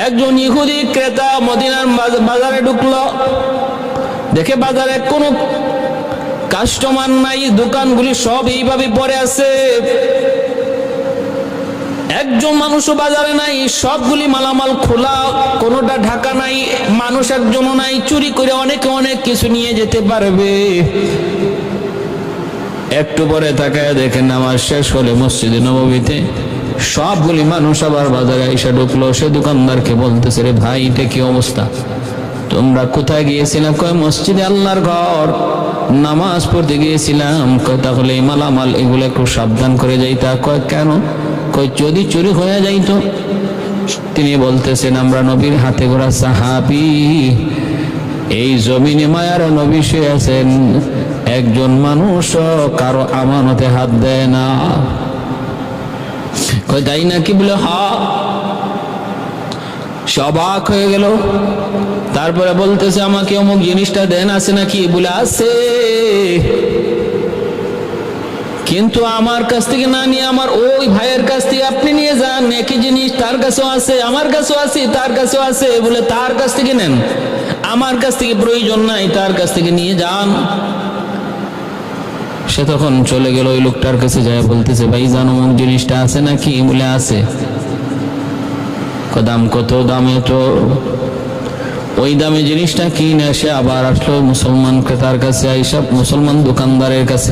একজন ইহুদি ক্রেতা মদিনার বাজারে ঢুকলো, দেখে বাজারে কোনো কাস্টমার নাই, দোকানগুলি সব এইভাবে পড়ে আছে, একজন মানুষও বাজারে নাই, সবগুলি মালামাল খোলা, কোনোটা ঢাকা নাই, মানুষ একজনও নাই। চুরি করে অনেকে অনেক কিছু নিয়ে যেতে পারবে। একটু পরে তাকায় দেখেন নামাজ শেষ হলে মসজিদে নববীতে সবগুলি মানুষ আবার বাজারে এসে ঢুকলো। সে দোকানদারকে বলতেছে, রে ভাই, এটা কি অবস্থা? তোমরা কোথায় গিয়েছিলাম? কয় মসজিদে আল্লাহর ঘর, নামাজ পড়তে গিয়েছিলাম। কয় তাহলে এই মালামাল এগুলো একটু সাবধান করে যাইতা। কয় কেন? কয় যদি চুরি হয়ে যাইতো। তিনি বলতেছেন, আমরা নবীর হাতে গড়া সাহাবী, এই জমিনে মায়ার নবী শুয়ে আছেন, একজন মানুষ কারো আমানতে হাত দেয় না। কয় তাই নাকি? বলে হ্যাঁ। সে অবাক হয়ে গেল। তারপরে বলতেছে, আমাকে অমুক জিনিসটা দেন, আছে নাকি? বলে আছে, কিন্তু আমার কাছ থেকে না নিয়ে আমার ওই ভাইয়ের কাছ থেকে আপনি নিয়ে যান। একই জিনিস তার কাছেও আছে, আমার কাছেও আছে, তার কাছেও আছে। বলে তার কাছ থেকে নেন, আমার কাছ থেকে প্রয়োজন নাই, তার কাছ থেকে নিয়ে যান। সে তখন চলে গেল। ওই লোকটার কাছে যায় বলতেছে, ভাই জানো অমুক জিনিসটা আছে নাকি? বলে আছে। দাম কত? দামে তো ওই দামে জিনিসটা কিনে সে আবার আসলো মুসলমান ক্রেতার কাছে, আইসা মুসলমান দোকানদারের কাছে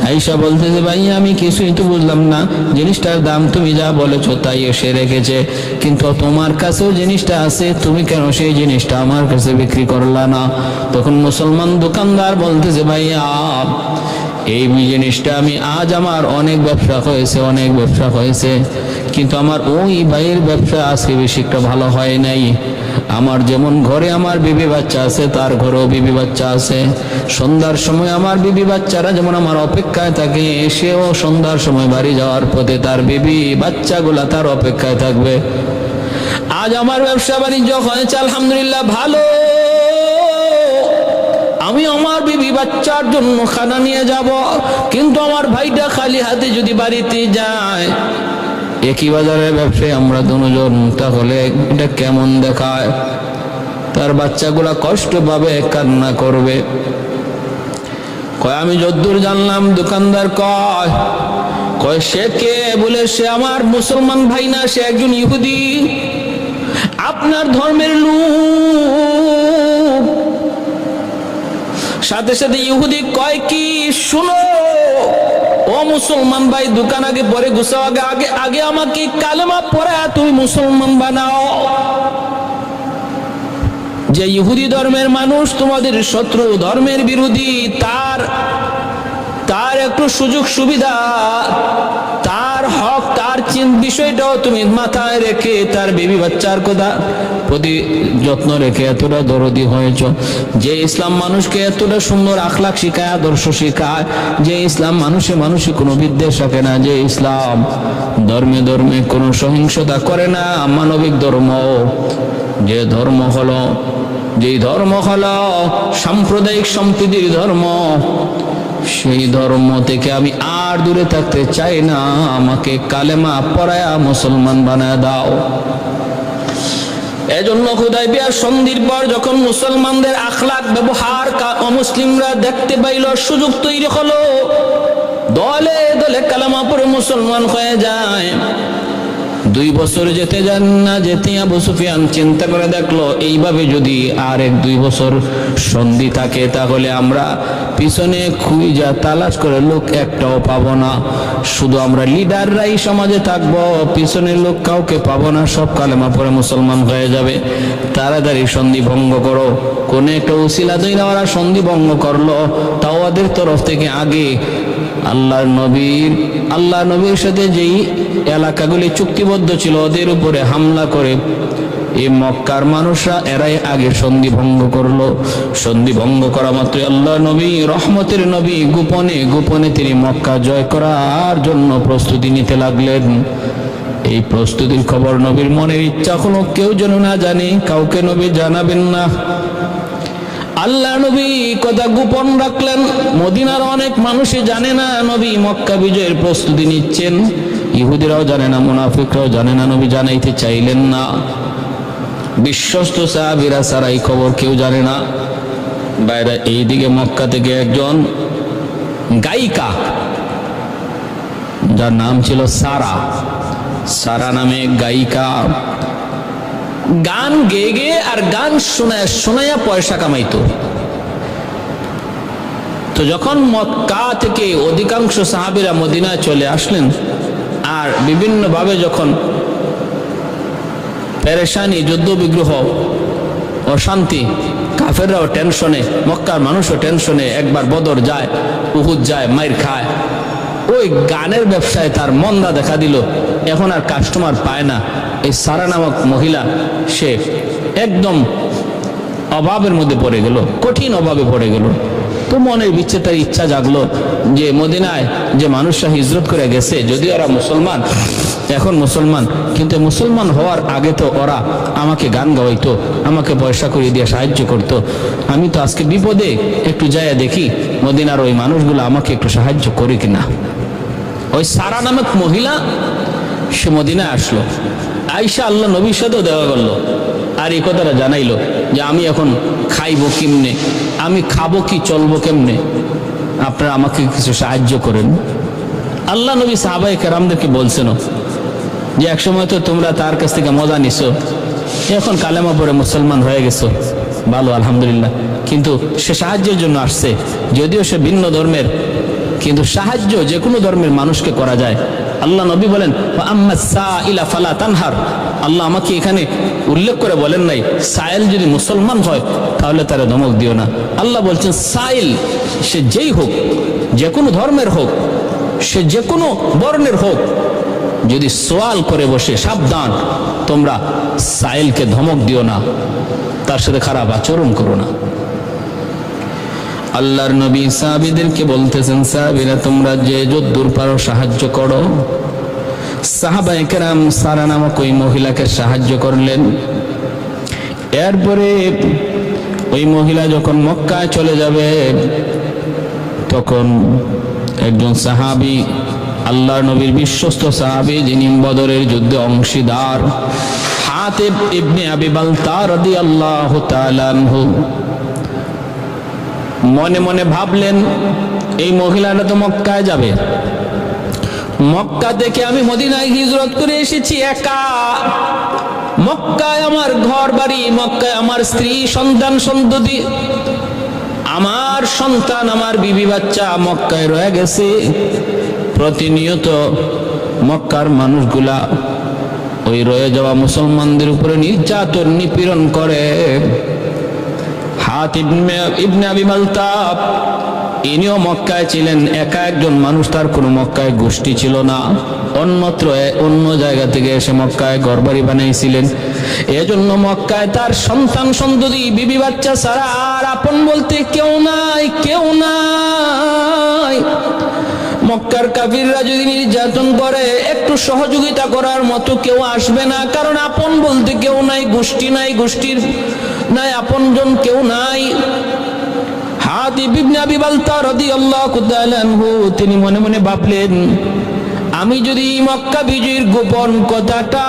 আইসা বলতেছে, ভাই আমি কিছুই তো বুঝলাম না, জিনিসটার দাম তুমি যা বলেছো তাই এসে রেখেছে, কিন্তু তোমার কাছেও জিনিসটা আছে, তুমি কেন সেই জিনিসটা আমার কাছে বিক্রি করলা না? তখন মুসলমান দোকানদার বলতেছে, ভাই এই জিনিসটা আমি আজ আমার অনেক ব্যবসা হয়েছে, কিন্তু আমার ওই ভাইয়ের ব্যবসা আজকে বেশি একটা ভালো হয় নাই। আমার যেমন ঘরে আমার বিবি বাচ্চা আছে, তার ঘরেও বিবি বাচ্চা আছে। সন্ধ্যার সময় আমার বিবি বাচ্চারা যেমন আমার অপেক্ষায় থাকে, সেও সন্ধ্যার সময় বাড়ি যাওয়ার পথে তার বিবি বাচ্চাগুলা তার অপেক্ষায় থাকবে। আজ আমার ব্যবসা বাণিজ্য হয়েছে আলহামদুলিল্লাহ ভালো, আমি আমার বিবি বাচ্চার জন্য খানা নিয়ে যাব, কিন্তু আমার ভাইটা খালি হাতে যদি বাড়িতে যায়, একই বাজারের ব্যবসায় আমরা দুজন, তাহলে এটা কেমন দেখায়? তার বাচ্চাগুলা কষ্ট পাবে, কান্না করবে। কয় আমি যদ্দূর জানলাম, দোকানদার কয় সে কে? বলে সে আমার মুসলমান ভাই না, সে একজন ইহুদি, আপনার ধর্মের লোক। সাথে সাথে ইহুদি কয় কি, শুনো ও মুসলমান ভাই, দোকান আগে পরে গুছাও, আগে আমাকে কালেমা পড়া তুমি মুসলমান বানাও। যে ইহুদি ধর্মের মানুষ তোমাদের শত্রু, ধর্মের বিরোধী, তার একটু সুযোগ সুবিধা, তার হক, তার বিষয়টাও তুমি মাথায় রেখে তার বেবি বাচ্চার কথা প্রতি যত্ন রেখে এতটা দরদি হয়েছ। যে ইসলাম মানুষকে এতটা সুন্দর আখলাক শিখায়, আদর্শ শিখায়, যে ইসলাম মানুষে কোনো বিদ্বেষ রাখে না, যে ইসলাম ধর্মে ধর্মে কোনো সহিংসতা করে না, মানবিক ধর্ম, যে ধর্ম হলো সাম্প্রদায়িক সম্প্রীতির ধর্ম, সেই ধর্ম থেকে আমি আর দূরে থাকতে চাই না। আমাকে কালেমা পড়ায়া মুসলমান বানায় দাও। এজন্য হুদায়বিয়া সন্ধির পর যখন মুসলমানদের আখলাক ব্যবহার অমুসলিমরা দেখতে পাইল, সুযোগ তৈরি হলো, দলে দলে কালেমা পড়ে মুসলমান হয়ে যায়। 2 বছর যেতে যান না যেতে আবু সুফিয়ান চিন্তা করে দেখলো, এইভাবে যদি আর 1-2 বছর সন্ধি থাকে, তাহলে আমরা পিছনে খুঁজা তালাশ করে লোক একটাও পাবো না, শুধু আমরা লিডাররাই সমাজে থাকবো, পিছনের লোক কাউকে পাবো না, সব কালেমা পড়ে মুসলমান হয়ে যাবে। তাড়াতাড়ি সন্ধি ভঙ্গ করো। কোন একটা উসিলা দইরা ওরা সন্ধি ভঙ্গ করলো, তাও ওদের তরফ থেকে আগে আল্লাহ নবীর সাথে যেই এলাকাগুলি চুক্তিবদ্ধ ছিল, ওদের উপরে হামলা করে এই মক্কার মানুষরা এরাই আগে সন্ধি ভঙ্গ করলো। সন্ধি ভঙ্গ করা মাত্র আল্লাহ নবী, রহমতের নবী, গোপনে তিনি মক্কা জয় করার জন্য প্রস্তুতি নিতে লাগলেন। এই প্রস্তুতির খবর নবীর মনের ইচ্ছা হলো কেউ যেন না জানে, কাউকে নবী জানাবেন না। আল্লাহ নবী কথা গোপন রাখলেন। মদিনার অনেক মানুষই জানে না নবী মক্কা বিজয়ের প্রস্তুতি নিচ্ছেন, ইহুদিরাও জানে না, মুনাফিকরাও জানে না, নবী জানাইতে চাইলেন না। বিশ্বস্ত সাহাবীরা ছাড়া এই খবর কেউ জানে না। বাইরে এইদিকে মক্কা থেকে একজন গায়িকা, যার নাম ছিল সারা, সারা নামে গায়িকা, গান গেয়ে গেয়ে আর গান শোনায়া পয়সা কামাইতো। তো যখন মক্কা থেকে অধিকাংশ সাহাবীরা মদিনায় চলে আসলেন, আর বিভিন্ন ভাবে যখন পেরেশানি, যুদ্ধ বিগ্রহ, অশান্তি, কাফেররাও টেনশনে, মক্কার মানুষও টেনশনে, একবার বদর যায়, উহুদ যায়, মাইর খায়, ওই গানের ব্যবসায় তার মন্দা দেখা দিল। এখন আর কাস্টমার পায় না। এই সারা নামক মহিলা, সে একদম অভাবের মধ্যে পড়ে গেল, কঠিন অভাবে পড়ে গেল। তো মনের বিচ্ছে তার ইচ্ছা জাগলো যে মদিনায় যে মানুষরা হিজরত করে গেছে, যদিও ওরা মুসলমান, এখন মুসলমান, কিন্তু মুসলমান হওয়ার আগে তো ওরা আমাকে গান গাওয়াইতো, আমাকে পয়সা করে দিয়ে সাহায্য করতো। আমি তো আজকে বিপদে, একটু যাইয়া দেখি মদিনার ওই মানুষগুলো আমাকে একটু সাহায্য করে কিনা। ওই সারা নামক মহিলা সে মদিনায় আসলো, আইসা আল্লাহ নবীর সাথেও দেখা করলো, আর এই কথাটা জানাইলো যে আমি এখন খাইবো কেমনে, আমি খাবো কি, চলবো কেমনে, আপনারা আমাকে কিছু সাহায্য করেন। আল্লাহ নবী সাহাবায়ে কেরামদেরকে বলছেন যে একসময় তো তোমরা তার কাছ থেকে মজা নিছো, এখন কালেমা পড়ে মুসলমান হয়ে গেছো, ভালো আলহামদুলিল্লাহ, কিন্তু সে সাহায্যের জন্য আসছে, যদিও সে ভিন্ন ধর্মের, কিন্তু সাহায্য যে কোনো ধর্মের মানুষকে করা যায়। আল্লাহ নবী বলেন আম্মাস সাইলা ফালা তানহার। আল্লাহ আমাকে এখানে উল্লেখ করে বলেন নাই সাইল যদি মুসলমান হয় তাহলে তারা ধমক দিও না। আল্লাহ বলছেন সাইল সে যেই হোক, যে কোনো ধর্মের হোক, সে যে কোনো বর্ণের হোক, যদি সওয়াল করে বসে, সাবধান, তোমরা সাইলকে ধমক দিও না, তার সাথে খারাপ আচরণ করো না। আল্লাহর নবী সাহাবীদেরকে বলতেছেন, সাহাবীরা তোমরা যে যদ্দূর পারো সাহায্য করো। সাহাবায়ে কেরাম সারা নামক ওই মহিলাকে সাহায্য করলেন। এরপরে ওই মহিলা যখন মক্কায় চলে যাবে, তখন একজন সাহাবী, আল্লাহর নবীর বিশ্বস্ত সাহাবী, যিনি বদরের যুদ্ধে অংশীদার, হাতিব ইবনে আবি বালতা রাদিয়াল্লাহু তাআলা আনহু, মনে মনে ভাবলেন এই মহিলাটা তো মক্কায় যাবে, মক্কা থেকে আমি মদিনায় হিজরত করে এসেছি একা, মক্কায় আমার ঘর বাড়ি, মক্কায় আমার স্ত্রী সন্তান সন্ততি, আমার সন্তান, আমার বিবি বাচ্চা মক্কায় রয়ে গেছে। প্রতিনিয়ত মক্কার মানুষগুলা ওই রয়ে যাওয়া মুসলমানদের উপরে নির্যাতন নিপীড়ন করে। হাতিব ইবনে আবি বালতা ইনিও মক্কায় ছিলেন, একা একজন মানুষ, তার কোনো মক্কায় গোষ্ঠী ছিল না, অন্যত্র অন্য জায়গা থেকে এসে মক্কায় ঘরবাড়ি বানাইছিলেন। এজন্য মক্কায় তার সন্তান সন্ততি বিবি বাচ্চা ছাড়া আর আপন বলতে কেউ নাই, কেউ নাই। মক্কার কাফিররা যদি নির্যাতন করে একটু সহযোগিতা করার মতো কেউ আসবে না, কারণ আপন বলতে কেউ নাই, গোষ্ঠী নাই, গোষ্ঠীর নাই, আপনজন কেউ নাই। হাতিব ইবনে আবি বালতা রাদিয়াল্লাহু তাআলা আনহু তিনি মনে মনে ভাবলেন, আমি যদি মক্কা বিজয়ের গোপন কথাটা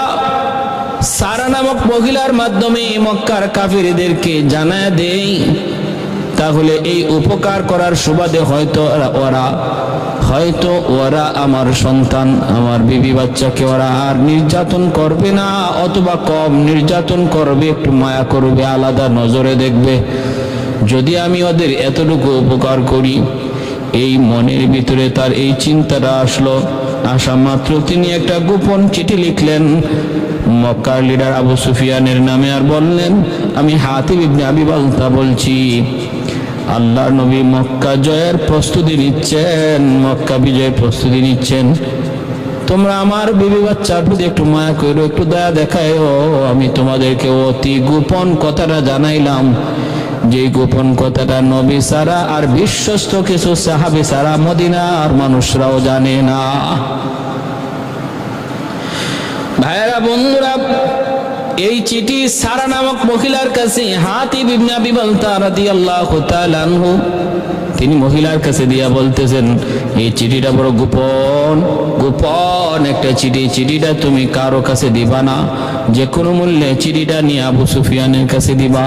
সারা নামক মহিলার মাধ্যমে মক্কার কাফিরদেরকে জানায় দেই, তাহলে এই উপকার করার সুবাদে হয়তো ওরা আমার সন্তান, আমার বিবি বাচ্চাকে ওরা আর নির্যাতন করবে না, অথবা কম নির্যাতন করবে, একটু মায়া করবে, আলাদা নজরে দেখবে। যদি আমি ওদের এতটুকু উপকার করি, এই মনের ভিতরে তার এই চিন্তাটা আসলো। আসা মাত্র তিনি একটা গোপন চিঠি লিখলেন মক্কার লিডার আবু সুফিয়ানের নামে, আর বললেন, আমি হাতিব ইবনে আবি বালতা বলছি, আল্লাহর নবী মক্কা জয়ের প্রস্তুতি নিচ্ছেন, মক্কা বিজয়ের প্রস্তুতি নিচ্ছেন, তোমরা আমার বিবি বাচ্চার প্রতি একটু মায়া করো, একটু দয়া দেখায়। আমি তোমাদেরকে অতি গোপন কথাটা জানাইলাম, যে গোপন কথাটা নবী সারা আর বিশ্বস্ত কিছু সাহাবী সারা মদিনার মানুষরাও জানে না। ভাইরা বন্ধুরা, এই চিঠি সারা নামক মহিলার কাছে হাতিব ইবনে আবি বালতা রাদিয়াল্লাহু তাআলা আনহু তিনি মহিলার কাছে দিয়া বলতেছেন, এই চিঠিটা বড় গোপন গোপন একটা চিঠি, চিঠিটা তুমি কারো কাছে দিবা না, যে কোনো মূল্যে চিঠিটা নিয়ে আবু সুফিয়ানের কাছে দিবা।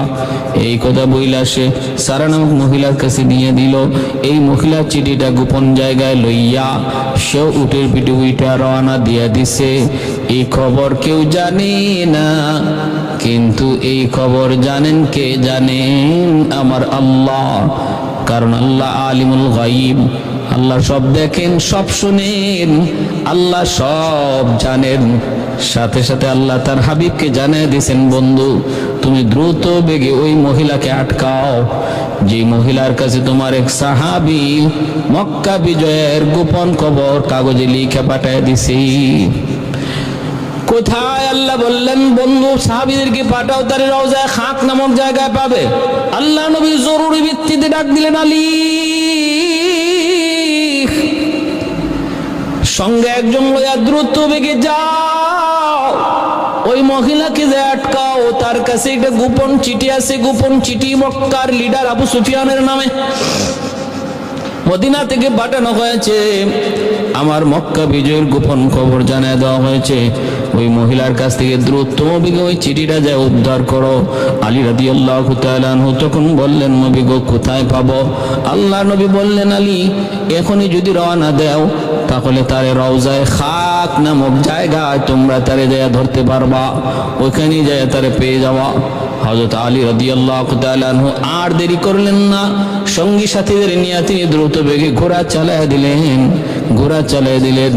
এই কথা বইলা সে সারা নামক মহিলার কাছে দিয়ে দিল। এই মহিলার চিঠিটা গোপন জায়গায় লইয়া সেও উটের পিঠে উইটা রওনা দিয়া দিছে। এই খবর কেউ জানে না, কিন্তু এই খবর জানেন কে? জানেন আমার আল্লাহ। কারণ আল্লাহ আলিমুল গায়ব, আল্লাহ সব দেখেন, সব শুনেন, আল্লাহ সব জানেন। সাথে সাথে আল্লাহ তার হাবিবকে জানিয়ে দিয়েছেন, বন্ধু তুমি দ্রুত বেগে ওই মহিলাকে আটকাও, যে মহিলার কাছে তোমার এক সাহাবী মক্কা বিজয়ের গোপন খবর কাগজে লিখে পাঠিয়ে দিছি। কোথায়? আল্লাহ বললেন, বন্ধু সাহাবীদেরকে পাঠাও, তার রওজায়ে খাক নামক জায়গায় পাবে। আল্লাহ নবী জরুরি ভিত্তিতে ডাক দিলেন, আলী সঙ্গে একজন লইয়া দ্রুত বেগে যাও, ওই মহিলাকে যে আটকাও, তার কাছে একটা গোপন চিঠি আছে। গোপন চিঠি মক্কার লিডার আবু সুফিয়ানের নামে মদিনা থেকে পাঠানো হয়েছে। আমার মক্কা বিজয়ের গোপন খবর জানিয়ে দেওয়া হয়েছে। ওই মহিলার কাছ থেকে দ্রুততম বেগে ওই চিঠিটা যায় উদ্ধার করো। আলী রাদিয়াল্লাহু তাআলা আনহু তখন বললেন, নবী গো কোথায় পাবো? আল্লাহ নবী বললেন, আলী এখনই যদি রওনা দাও, তাহলে তারে রওজায়ে খাক নামক জায়গায় তোমরা তারে যায় ধরতে পারবা, ওইখানে যায় তারে পেয়ে যাওয়া। হযরত আলী রাদিয়াল্লাহু তাআলা আনহু আর দেরি করলেন না, সঙ্গী সাথীদের নিয়ে তিনি দ্রুত বেগে ঘোড়া চালায় দিলেন। ঘোড়া চালিয়ে দিলেন।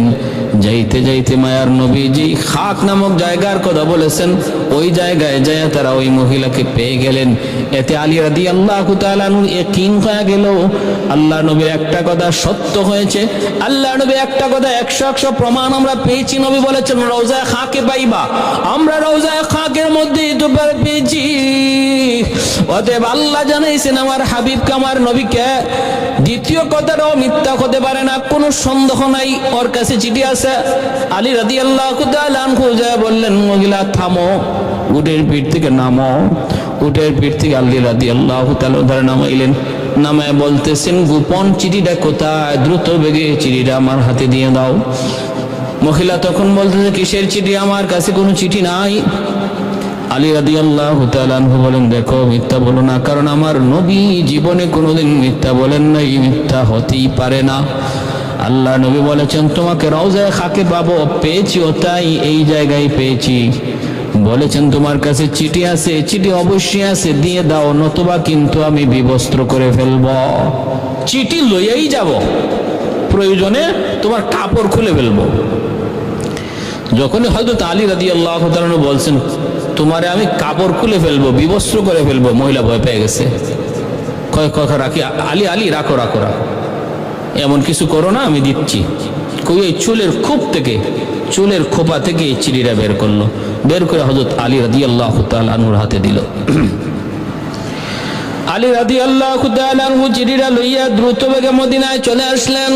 যাইতে যাইতে মায়ার নবী যে খাক নামক জায়গার কথা বলেছেন, ওই জায়গায় যায় তারা ওই মহিলাকে পেয়ে গেলেন। এতে আলী রাদিয়াল্লাহু তাআলা আনহু ইয়াকিন হয়ে গেল, আল্লাহ নবীর একটা কথা সত্য হয়েছে। আল্লাহ নবী একটা কথা 100 প্রমাণ আমরা পেয়েছি। নবী বলেছেন রওজায়ে খাকে পাইবা, আমরা রওজায়ে খাকের মধ্যেই তো পেয়েছি। অতএব আল্লাহ জানাইছেন আমার হাবিবকে, আমার নবীকে। দ্বিতীয় কথাটাও মিথ্যা হতে পারে না, কোনো সন্দেহ নাই, ওর কাছে চিঠি আছে। আলী রাদিয়াল্লাহু তাআলা আনহু বললেন, মহিলা থামো, উটের পিঠ থেকে নামো। উটের পিঠ থেকে আলী রাদিয়াল্লাহু তাআলা ধরে নামাইলেন। নামায় বলতেছেন, গোপন চিঠিটা কোথায়? দ্রুত বেগে চিঠিটা আমার হাতে দিয়ে দাও। মহিলা তখন বলতেছে, কিসের চিঠি? আমার কাছে কোনো চিঠি নাই। আলী রাদিয়াল্লাহু তাআলা আনহু বলেন, দেখো মিথ্যা বলো না, কারণ আমার নবী জীবনে কোনোদিন মিথ্যা বলেন নাই, মিথ্যা হতেই পারে না। আল্লাহ নবী বলেছেন, তোমাকে রওজায়ে খাকে পাবো, পেয়েছিও তাই, এই জায়গায় পেয়েছি। বলেছেন তোমার কাছে চিঠি আছে, চিঠি অবশ্যই আছে, দিয়ে দাও, নতুবা কিন্তু আমি বিবস্ত্র করে ফেলবো। চিঠি লইয়াই যাব, প্রয়োজনে তোমার কাপড় খুলে ফেলবো। যখনই হযরত আলী রাদিয়াল্লাহু তাআলা বলছেন, তোমারে আমি কাপড় খুলে ফেলবো, বিবস্ত্র করে ফেলবো, মহিলা ভয় পেয়ে গেছে। কয় রাখি, আলী আলী রাখো রাখো রাখো, এমন কিছু করো না, আমি দিচ্ছি। কই এই চুলের খোপ থেকে, চুলের খোপা থেকে এই চিঠিটা বের করলো, বের করে হযরত আলী রাদিয়াল্লাহু তাআলা আনহুর হাতে দিল। আলী রাদিয়াল্লাহু তাআলা আনহু চিঠিটা লইয়া দ্রুত বেগে মদিনায় চলে আসলেন।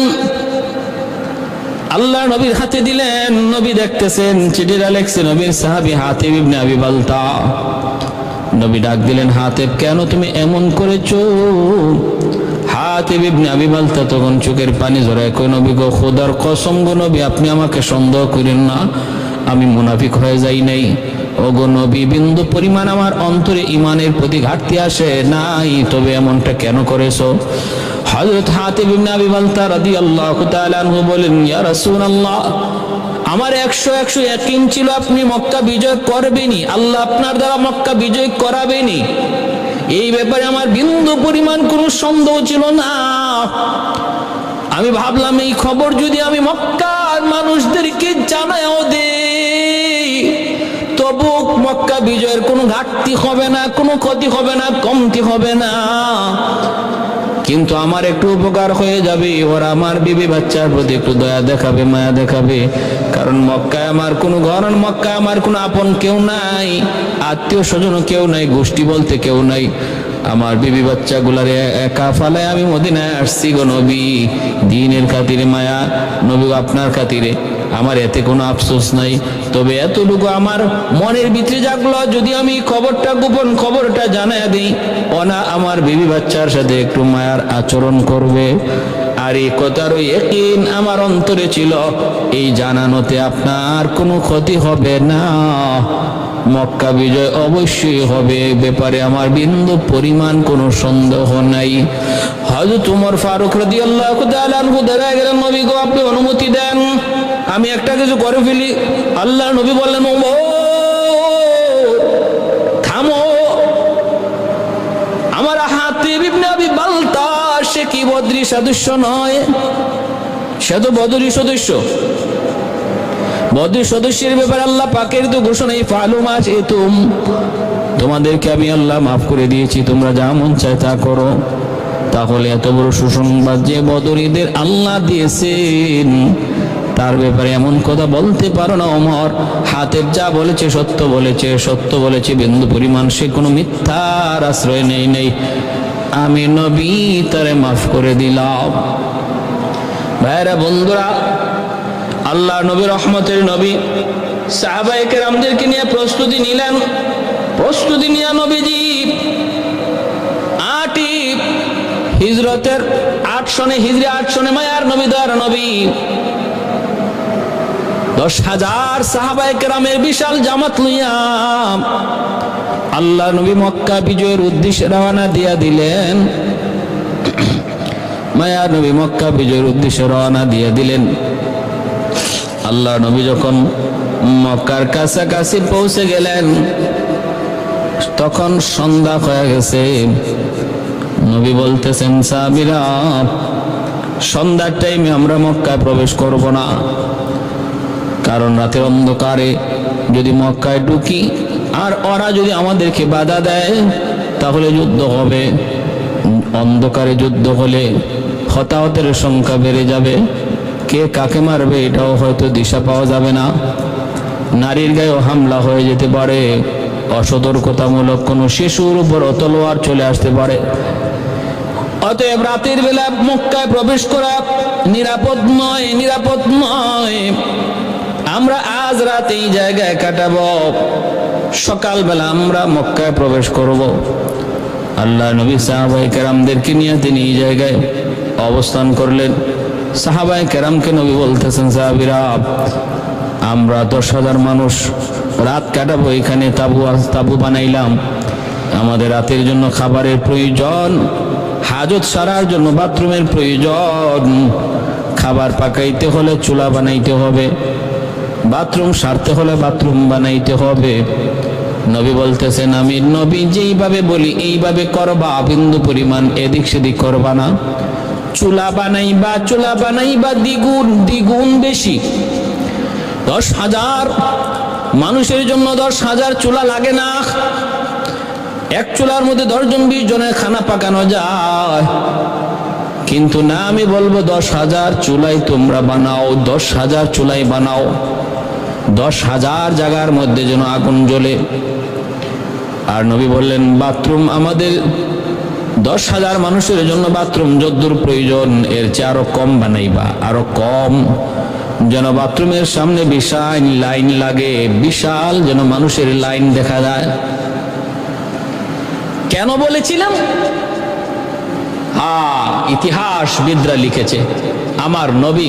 আল্লাহ নবীর হাতে দিলেন। নবী দেখতেছেন চিঠিটা লেখছে নবীর সাহাবী হাতিব ইবনে আবি বালতা। নবী ডাক দিলেন, হাতিব কেন তুমি এমন করেছো? হাতিব ইবনে আবি বালতা তখন চোখের পানি ঝরায় কই, নবী গো খোদার কসম গো নবী, আপনি আমাকে সন্দেহ করেন না, আমি মুনাফিক হয়ে যাই নাই। ও গো নবী, বিন্দু পরিমাণ আমার অন্তরে ঈমানের প্রতি ঘাটতি আসে নাই, তবে এমনটা কেন করেছো? হযরত হাতিব ইবনে আবি বালতা রাদিয়াল্লাহু তাআলা আনহু বলেন, ইয়া রাসূলুল্লাহ, আমার 100 ইয়াকিন ছিল আপনি মক্কা বিজয় করবেনই, আল্লাহ আপনার দ্বারা মক্কা বিজয় করাবেনই। এই ব্যাপারে আমার বিন্দু পরিমাণ কোনো সন্দেহ ছিল না। আমি ভাবলাম এই খবর যদি আমি মক্কার মানুষদেরকে জানাও দেই, তবু মক্কা বিজয়ের কোনো ঘাটতি হবে না, কোনো ক্ষতি হবে না, কমতি হবে না, কিন্তু আমার একটু উপকার হয়ে যাবে। ওরা আমার বিবি বাচ্চার প্রতি একটু দয়া দেখাবে, মায়া দেখাবে। কারণ মক্কায় আমার কোনো ঘর, মক্কায় আমার কোনো আপন কেউ নাই, আত্মীয় স্বজন কেউ নাই, গোষ্ঠী বলতে কেউ নাই। আমার বিবি বাচ্চাগুলারে একা ফালায় আমি মদিনায় আসছি গো নবী, দ্বীনের খাতিরে মায়া নবী আপনার খাতিরে, আমার এতে কোনো আফসোস নাই। তবে এতটুকু আমার মনের ভিতরে জাগলো, যদি আমি খবরটা গোপন খবরটা জানাই দিই, ওনা আমার বিবি বাচ্চার সাথে একটু মায়ার আচরণ করবে। আর এই কথার ইয়াকিন আমার অন্তরে ছিল, এই জানানোতে আপনার কোনো ক্ষতি হবে না, মক্কা বিজয় অবশ্যই হবে, ব্যাপারে আমার বিন্দু পরিমাণ কোনো সন্দেহ নাই। হযরত ওমর ফারুক রাদিয়াল্লাহু তাআলা আনহু দাঁড়ায় গেলেন, নবী গো আপনি অনুমতি দেন, আমি একটা কিছু করে ফেলি। আল্লাহর নবী বললেন, ওমর থামো, আমার হাতিব ইবনে আবি বালতা সে কি বদরি সদস্য নয়, সে তো বদরি সদস্য। বদরি সদস্যের ব্যাপারে আল্লাহ পাকের তো ঘোষণাই ফালু মা শিতুম, তোমাদেরকে আমি আল্লাহ মাফ করে দিয়েছি, তোমরা যা মন চায় তা করো। তাহলে এত বড় সুসংবাদ যে বদরীদের আল্লাহ দিয়েছেন, তার ব্যাপারে এমন কথা বলতে পারো না ওমর। হাতেব যা বলেছে সত্য বলেছে, সত্য বলেছে, বিন্দু পরিমাণ সে কোনো মিথ্যার আশ্রয় নেই। আমি নবী তারে মাফ করে দিলাম। ভাইরা বন্ধুরা, আল্লাহ নবী রহমতের নবী সাহাবায়ে কেরামদেরকে নিয়ে প্রস্তুতি নিলেন। প্রস্তুতি নিয়ে নবীজি 8 হিজরতের 8 সনে হিজরি 8 সনে মায়ার নবী দয়ার নবী 10,000 সাহাবায়ে কেরামের বিশাল জামাত লইয়া আল্লাহ নবী মক্কা বিজয়ের উদ্দেশ্যে রওনা দিয়া দিলেন। মায়ার নবী মক্কা বিজয়ের উদ্দেশ্যে রওনা দিয়ে দিলেন। আল্লাহ নবী যখন মক্কার কাছাকাছি পৌঁছে গেলেন, তখন সন্ধ্যা হয়ে গেছে। নবী বলতেছেন, সাহাবীরা সন্ধ্যার টাইমে আমরা মক্কায় প্রবেশ করব না, কারণ রাতের অন্ধকারে যদি মক্কায় ঢুকি আর ওরা যদি আমাদেরকে বাধা দেয় তাহলে যুদ্ধ হবে। অন্ধকারে যুদ্ধ হলে হতাহতের সংখ্যা বেড়ে যাবে, কে কাকে মারবে এটাও হয়তো দিশা পাওয়া যাবে না, নারীর গায়েও হামলা হয়ে যেতে পারে, অসতর্কতামূলক কোনো শিশুর উপর তলোয়ার চলে আসতে পারে। অতএব রাতের বেলা মক্কায় প্রবেশ করা নিরাপদ নয়, নিরাপদ নয়। আমরা আজ রাত এই জায়গায় কাটাবো, সকালবেলা আমরা মক্কায় প্রবেশ করব। আল্লাহ নবী সাহাবায়ে কেরামদেরকে নিয়ে তিনি এই জায়গায় অবস্থান করলেন। সাহাবায়ে কেরামকে নবী বলতেছেন, সাহাবীরা আমরা 10,000 মানুষ রাত কাটাবো এখানে, তাবু বানাইলাম, আমাদের রাতের জন্য খাবারের প্রয়োজন, হাজত সারার জন্য বাথরুমের প্রয়োজন, খাবার পাকাইতে হলে চুলা বানাইতে হবে, বাথরুম সারতে হলে বাথরুম বানাইতে হবে। নবী বলতেছেন, আমি নবী যেইভাবে বলি এইভাবে করবা, বিন্দু পরিমাণ এদিক সেদিক করবা না। চুলা বানাইবা দ্বিগুণ দ্বিগুণ বেশি। 10,000 মানুষের জন্য 10,000 চুলা লাগে না। এক চুলার মধ্যে 10 জন 20 জনের খানা পাকানো যায়, কিন্তু না, আমি বলবো 10,000 চুলাই তোমরা বানাও, 10,000 চুলাই বানাও, 10,000 জায়গার মধ্যে যেন আগুন জ্বলে। আর নবী বললেন, বাথরুম আমাদের 10,000 মানুষের জন্য বাথরুম যদ্দূর প্রয়োজন এর চেয়ে আরো কম বানাইবা, আরো কম, যেন বাথরুমের সামনে বিশাল লাইন লাগে, বিশাল যেন মানুষের লাইন দেখা যায়। কেন বলেছিলাম? ইতিহাসবিদরা লিখেছে আমার নবী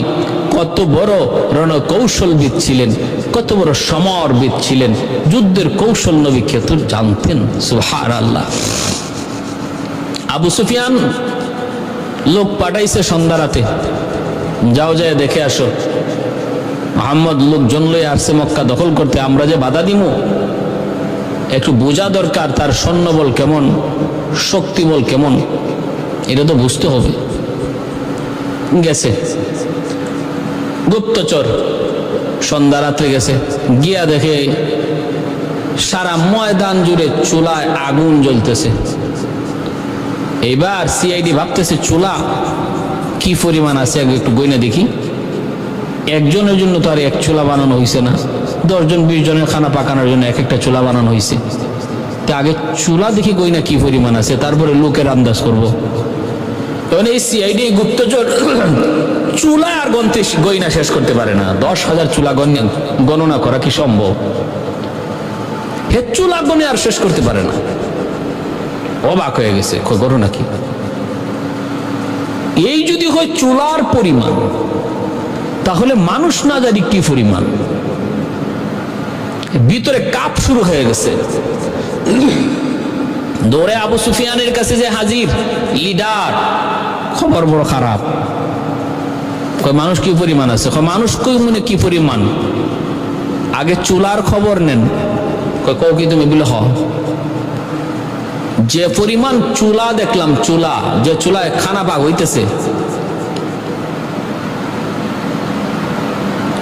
কত বড় রণকৌশলবিদ ছিলেন, কত বড় সমরবিদ ছিলেন, যুদ্ধের কৌশল নবী কত জানতেন। সুবহানাল্লাহ। আবু সুফিয়ান লোক পাঠাইছে সন্ধ্যা রাতে, যাও যায় দেখে আসো, মুহাম্মদ লোকজন লয়ে আসছে মক্কা দখল করতে, আমরা যে বাধা দিমু, একটু বোঝা দরকার তার সৈন্যবল কেমন, শক্তিবল কেমন, এটা তো বুঝতে হবে। গেছে গুপ্তচর, সন্ধ্যা রাত্রে গেছে, গিয়া দেখে সারা ময়দান জুড়ে চুলায় আগুন জ্বলতেছে। এবার সিআইডি ভাবতেছে চুলা কি পরিমাণ আছে একটু গইনা দেখি। একজনের জন্য তো আর এক চুলা বানানো হয়েছে না, 10 জন 20 জনের খানা পাকানোর জন্য এক একটা চুলা বানানো হয়েছে। আগে চুলা দেখি কই না কি পরিমাণ আছে, তারপরে লোকের আন্দাজ করব। তখন এই সিআইডি গুপ্তচর চুলা আর গয়না শেষ করতে পারে না। 10,000 চুলা গণনা করা কি সম্ভব? হে চুলা গণে আর শেষ করতে পারে না। অবাক হয়ে গেছে, ঘটনা কি? এই যদি হয় চুলার পরিমাণ, তাহলে মানুষ না জানি কি পরিমাণ। ভিতরে কাপ শুরু হয়ে গেছে। দৌড়ে আবু সুফিয়ানের কাছে যে হাজির লিডার, খবর বড় খারাপ। মানুষ কি পরিমাণ আছে? মানুষ কই মনে কি পরিমাণ? আগে চুলার খবর নেন। কও কি তুমি বলে হ, যে পরিমাণ চুলা দেখলাম, চুলা যে চুলায় খানা পাক হইতেছে,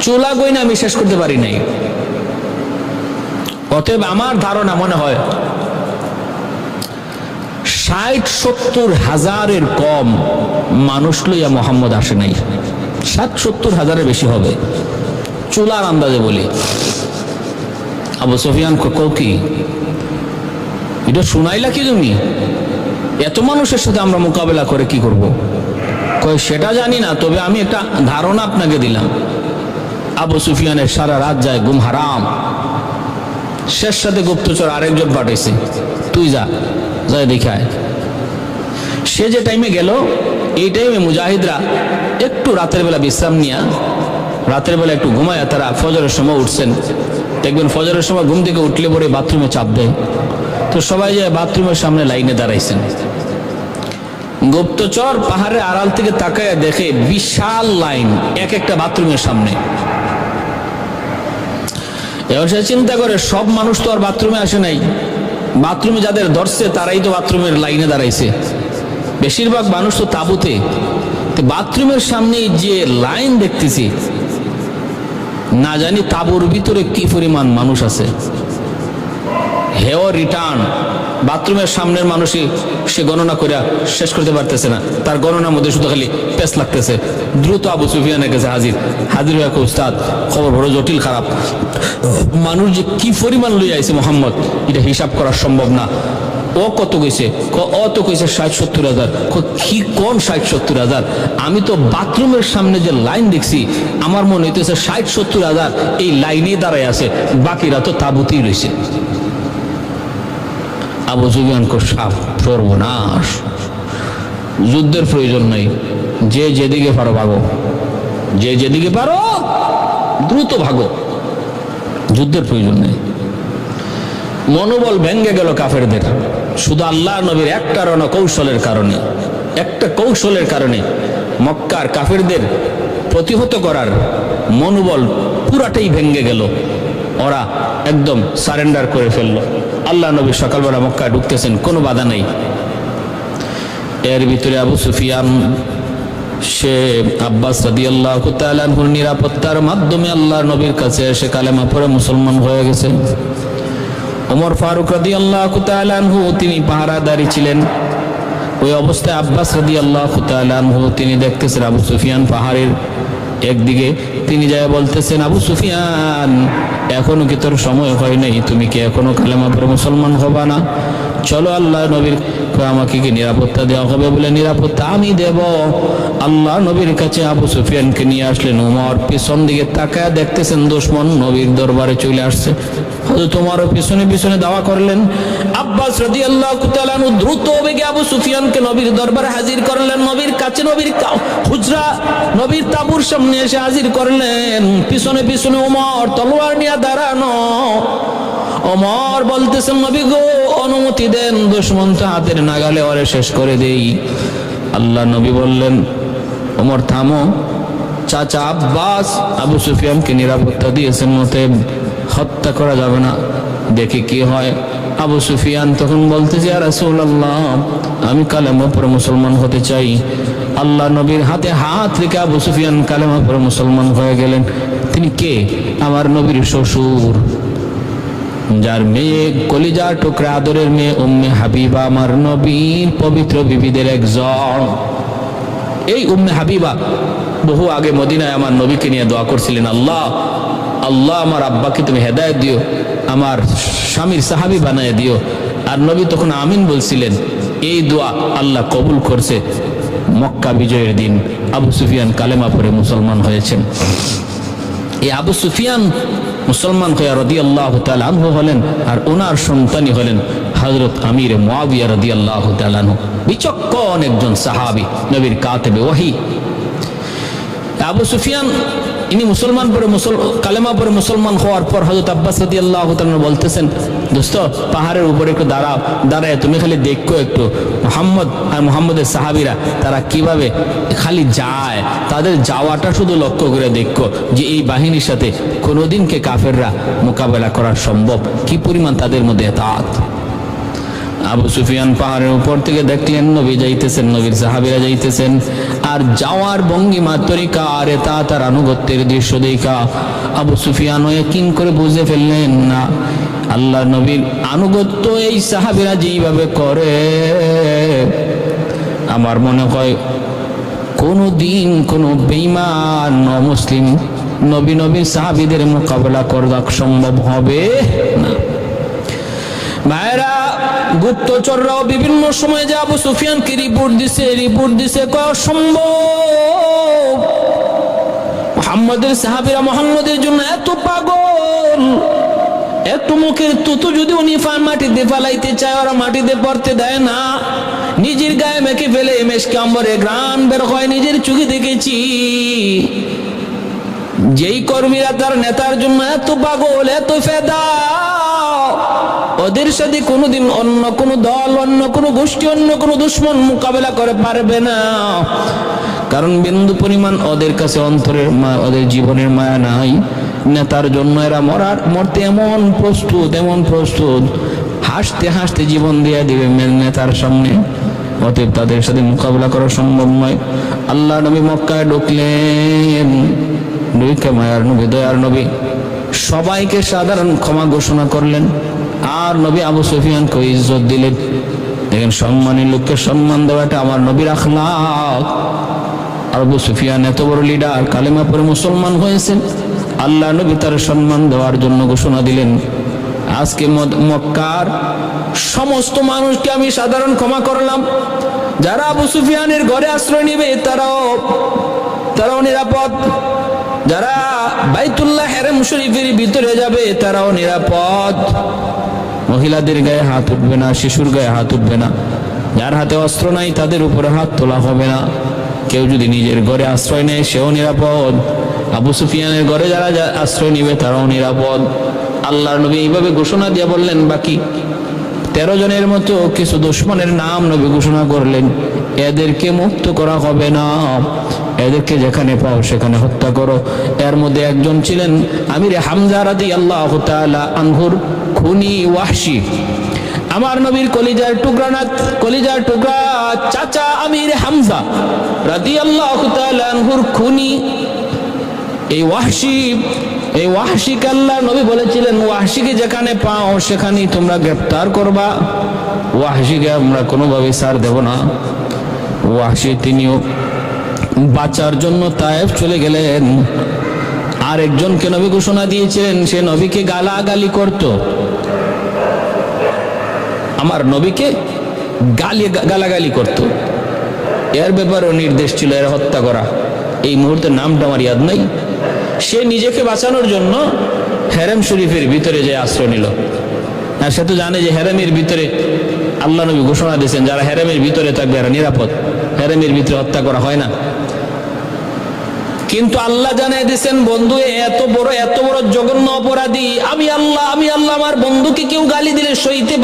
চুলা গইনা আমি শেষ করতে পারি নাই। অতএব আমার ধারণা মনে হয় 60-70 হাজারের কম মানুষ লইয়া মোহাম্মদ আসে নাই। 60-70 হাজারের বেশি হবে, চুলার আন্দাজে বলি। আবু সুফিয়ান কও কি এটা শুনাইলা কি তুমি? এত মানুষের সাথে আমরা মোকাবেলা করে কি করব? কই সেটা জানি না, তবে আমি একটা ধারণা আপনাকে দিলাম। আবু সুফিয়ানের সারা রাত যায়, ঘুম হারাম। শেষ সাথে গুপ্তচর আরেকজন পাঠাইছে, তুই যা যাই দেখায়। সে যে টাইমে গেল, এই টাইমে মুজাহিদরা একটু রাতের বেলা বিশ্রাম নিয়া, রাতের বেলা একটু ঘুমায়, তারা ফজরের সময় উঠছেন। দেখবেন ফজরের সময় ঘুম থেকে উঠলে পরে বাথরুমে চাপ দেয়, তো সবাই যে বাথরুমের সামনে লাইনে দাঁড়াইছেন। গুপ্তচর পাহাড়ের আড়াল থেকে তাকায় দেখে বিশাল লাইন এক একটা বাথরুমের সামনে। এবার সে চিন্তা করে সব মানুষ তো আর বাথরুমে আসে নাই, বাথরুমে যাদের ধরছে তারাই তো বাথরুমের লাইনে দাঁড়াইছে, বেশিরভাগ মানুষ তো তাঁবুতে। বাথরুমের সামনে যে লাইন দেখতেছি, না জানি তাঁবুর ভিতরে কি পরিমাণ মানুষ আছে। হেও রিটার্ন বাথরুমের সামনের মানুষই সে গণনা করে শেষ করতে পারতেছে না, তার গণনার মধ্যে শুধু খালি পেস লাগতেছে। দ্রুত আবু সুফিয়ানের কাছে হাজির হয়ে উস্তাদ, খবর বড় জটিল খারাপ, মানুষ যে কি পরিমাণ লই আইছে মোহাম্মদ, এটা হিসাব করা সম্ভব না। ও কত কইছে? ও তো কইছে 60-70 হাজার। কি কোন 60-70 হাজার? আমি তো বাথরুমের সামনে যে লাইন দেখছি, আমার মনে হইতেছে 60-70 হাজার এই লাইনে দাঁড়ায় আছে, বাকিরা তো তাঁবুতেই রয়েছে। আবু সুফিয়ান সাপ, সর্বনাশ, যুদ্ধের প্রয়োজন নাই, যে যেদিকে পারো ভাগো, যে যেদিকে পারো দ্রুত ভাগো, যুদ্ধের প্রয়োজন নেই। মনোবল ভেঙ্গে গেল কাফেরদের, শুধু আল্লাহ নবীর একটা রণকৌশলের কারণে, একটা কৌশলের কারণে মক্কার কাফেরদের প্রতিহত করার মনোবল পুরাটাই ভেঙ্গে গেল। ওরা একদম সারেন্ডার করে ফেললো। আল্লাহ নবী সকালবেলা মক্কায় ঢুকতেছেন, কোনো বাধা নেই। এর ভিতরে আবু সুফিয়ান সে আব্বাস রাদিয়াল্লাহু তাআলা আনহুর নিরাপত্তার মাধ্যমে আল্লাহ নবীর কাছে এসে কালেমা পড়ে মুসলমান হয়ে গেছেন। ওমর ফারুক রাদিয়াল্লাহু তাআলা আনহু তিনি পাহারাদারি ছিলেন। ওই অবস্থায় আব্বাস রাদিয়াল্লাহু তাআলা আনহু তিনি দেখতেছেন আবু সুফিয়ান পাহাড়ের একদিকে, তিনি যায় বলতেছেন, আবু সুফিয়ান এখনো কি তোর সময় হয় নাই? তুমি কি এখনো কালেমা পড়ে মুসলমান হবা না? চলো আল্লাহ নবীর, আমাকে কি নিরাপত্তা দেওয়া হবে? বলে নিরাপত্তা আমি দেব। আল্লাহ নবীর কাছে আবু সুফিয়ানকে নিয়ে আসলেন। ওমর পিছন দিকে তাকায় দেখতেছেন দুশমন নবীর দরবারে চলে আসছে। তোমারও পিছনে পিছনে দাওয়া করলেন। আব্বাস রাদিয়াল্লাহু তাআলা দ্রুত বেগে আবু সুফিয়ানকে নবীর দরবারে হাজির করলেন। নবীর কাছে, নবীর হুজরা, নবীর তাঁবুর সামনে এসে হাজির করলেন। পিছনে পিছনে ওমর তলোয়ার নিয়ে দাঁড়ানো। ওমর বলতেছেন, নবী গো অনুমতি দেন, দুশমন তো হাতের নাগালে ওরে শেষ করে দেই। আল্লাহ নবী বললেন, ওমর থামো। চাচা আব্বাস আবু সুফিয়ানকে নিরাপত্তা দিয়েছেন, মতে হত্যা করা যাবে না, দেখি কি হয়। আবু সুফিয়ান তখন বলতেছে, ইয়া রাসূলুল্লাহ আমি কালেমা পড়ে মুসলমান হতে চাই। আল্লাহ নবীর হাতে হাত রেখে আবু সুফিয়ান কালেমা পড়ে মুসলমান হয়ে গেলেন। তিনি কে? আমার নবীর শ্বশুর, যার মেয়ে কলিজার টুকরা আদরের মেয়ে উম্মে হাবিবা, আমার নবীর পবিত্র বিবিদের একজন। এই উম্মে হাবিবা বহু আগে মদিনায় আমার নবীকে নিয়ে দোয়া করছিলেন, আল্লাহ আল্লাহ আমার আব্বাকে তুমি হেদায়েত দিও, আমার স্বামীর সাহাবী বানায় দিও। আর নবী তখন আমিন বলছিলেন। এই দোয়া আল্লাহ কবুল করছে। মক্কা বিজয়ের দিন আবু সুফিয়ান কালেমা পড়ে মুসলমান হয়েছেন। এই আবু সুফিয়ান মুসলমান হয়ে রাদিয়াল্লাহু তাআলা আনহু হলেন, আর ওনার সন্তানই হলেন হযরত আমির মুআবিয়া রাদিয়াল্লাহু তাআলা আনহু, বিচক্ষণ একজন সাহাবী, নবীর কাতেবে ওহী। আবু সুফিয়ান ইনি মুসলমান পরে কালেমা পরে মুসলমান হওয়ার পর হযরত আব্বাস রাদিয়াল্লাহু তাআলা বলতেছেন, দোস্ত পাহাড়ের উপরে একটু দাঁড়ায় তুমি খালি দেখো একটু মুহাম্মদ আর মুহাম্মদের সাহাবীরা তারা কিভাবে খালি যায়, তাদের যাওয়াটা শুধু লক্ষ্য করে দেখো যে এই বাহিনীর সাথে কোনোদিনকে কাফেররা মোকাবেলা করা সম্ভব, কি পরিমাণ তাদের মধ্যে ইতাআত। আবু সুফিয়ান পাহাড়ের উপর থেকে দেখলেন নবী যাইতেছেন, নবীর সাহাবীরা যাইতেছেন, আর যাওয়ার ভঙ্গিমা তরিকা আর তার আনুগত্যের দৃশ্য দেখা আবু সুফিয়ান ইয়াকিন করে বুঝে ফেললেন না, আল্লাহ নবীর আনুগত্য এই সাহাবীরা যেইভাবে করে আমার মনে হয় কোনো দিন কোনো বেঈমান অমুসলিম নবীর সাহাবীদের মোকাবেলা করা সম্ভব হবে না। ভাইরা, গুপ্তচররাও বিভিন্ন সময় যে আবু সুফিয়ানকে রিপোর্ট দিছে অসম্ভব। মুহাম্মদের সাহাবীরা মুহাম্মদের জন্য এত পাগল, একটু মুখের তুতু যদি উনি মাটিতে ফালাইতে চায় ওরা মাটিতে পড়তে দেয় না, নিজের গায়ে মেখে ফেলে মেশকে আম্বরে ঘ্রাণ বের হয়, নিজের চোখে দেখেছি। যেই কর্মীরা তার নেতার জন্য এত পাগল, এত ফেদা, ওদের সাথে কোনোদিন অন্য কোনো দল, অন্য কোনো গোষ্ঠী, অন্য কোনো দুশমন মোকাবেলা করে পারবে না, কারণ বিন্দু পরিমাণ ওদের কাছে অন্তরের ওদের জীবনের মায়া নাই। নেতার জন্য এরা মরতে এমন প্রস্তুত, হাসতে হাসতে জীবন দিয়ে দিবে নেতার সামনে, অতএব তাদের সাথে মোকাবেলা করা সম্ভব নয়। আল্লাহ নবী মক্কায় ঢুকলেন, মায়ার নবী, দয়ার নবী সবাইকে সাধারণ ক্ষমা ঘোষণা করলেন, আর নবী আবু সুফিয়ানকে ইজ্জত দিলেন। দেখেন, সম্মানী লোককে সম্মান দেওয়াটা আমার নবীর আখলাক। আবু সুফিয়ান এত বড় লিডার, কালেমা পড়ে মুসলমান হয়েছেন, আল্লাহ নবী তার সম্মান দেওয়ার জন্য ঘোষণা দিলেন, আজকে মক্কার সমস্ত মানুষকে আমি সাধারণ ক্ষমা করলাম। যারা আবু সুফিয়ানের ঘরে আশ্রয় নেবে তারাও নিরাপদ, যারা বাইতুল্লাহ হেরেম শরীফের ভিতরে যাবে তারাও নিরাপদ। মহিলাদের গায়ে হাত উঠবে না, শিশুর গায়ে হাত উঠবে না, যার হাতে অস্ত্র নাই তাদের উপরে হাত তোলা হবে না। কেউ যদি নিজের ঘরে আশ্রয় নেয় সেও নিরাপদ। আবু সুফিয়ানের ঘরে যারা আশ্রয় নিবে তারাও নিরাপদ। আল্লাহর নবী এইভাবে ঘোষণা দিয়ে বললেন, বাকি 13 জনের মতো কিছু দুশমনের নাম নবী ঘোষণা করলেন, এদেরকে মুক্ত করা হবে না, এদেরকে যেখানে পাও সেখানে হত্যা করো। এর মধ্যে একজন ছিলেন আমির হামজা রাদিয়াল্লাহু তাআলা আনহুর খুনি ওয়াহশী, আমার নবীর কলিজার টুকরা চাচা আমির হামজা রাদিয়াল্লাহু তাআলা আনহুর খুনি। এই ওয়াহশীকে আল্লাহ নবী বলেছিলেন, ওয়াহশীকে যেখানে পাও সেখানেই তোমরা গ্রেফতার করবা, ওয়াহশীকে আমরা কোনোভাবে ছাড় দেব না। ওয়াহশী তিনিও বাঁচার জন্য তায়েফ চলে গেলেন। আর একজনকে নবী ঘোষণা দিয়েছিলেন, সে নবীকে গালাগালি করত, আমার নবীকে গালাগালি করত, এর ব্যাপারেও নির্দেশ ছিল এর হত্যা করা। এই মুহূর্তে নামটা আমার ইয়াদ নাই। সে নিজেকে বাঁচানোর জন্য হেরেম শরীফের ভিতরে যে আশ্রয় নিল। আর সে তো জানে যে হেরেমের ভিতরে আল্লাহ নবী ঘোষণা দিয়েছেন যারা হেরেমের ভিতরে থাকবে এরা নিরাপদ, হেরেমের ভিতরে হত্যা করা হয় না। কিন্তু আল্লাহ জানিয়ে দিয়েছেন, বন্ধু এত বড় জঘন্য অপরাধী আমি আল্লাহ আমার বন্ধুকে কেউ গালি দিলে সইতে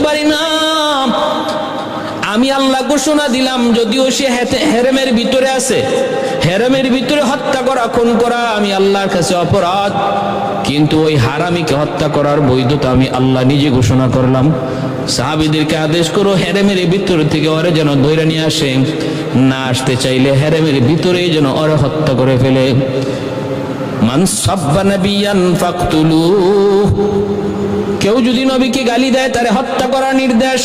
পারি না। আমি আল্লাহ ঘোষণা দিলাম, যদিও সে হেরেমের ভিতরে আছে, হেরেমের ভিতরে হত্যা করা, খুন করা আমি আল্লাহর কাছে অপরাধ, কিন্তু ওই হারামিকে হত্যা করার বৈধতা আমি আল্লাহ নিজে ঘোষণা করলাম। সাহাবীদেরকে আদেশ করো হেরেমের ভিতর থেকে ওরে যেন ধরে নিয়ে আসে, না আসতে চাইলে হেরেমের ভিতরেই যেন ওরে হত্যা করে ফেলে। মান সাব্বা নাবিয়ান ফাকতুলুহু, কেউ যদি নবীকে গালি দেয় তারে হত্যা করার নির্দেশ।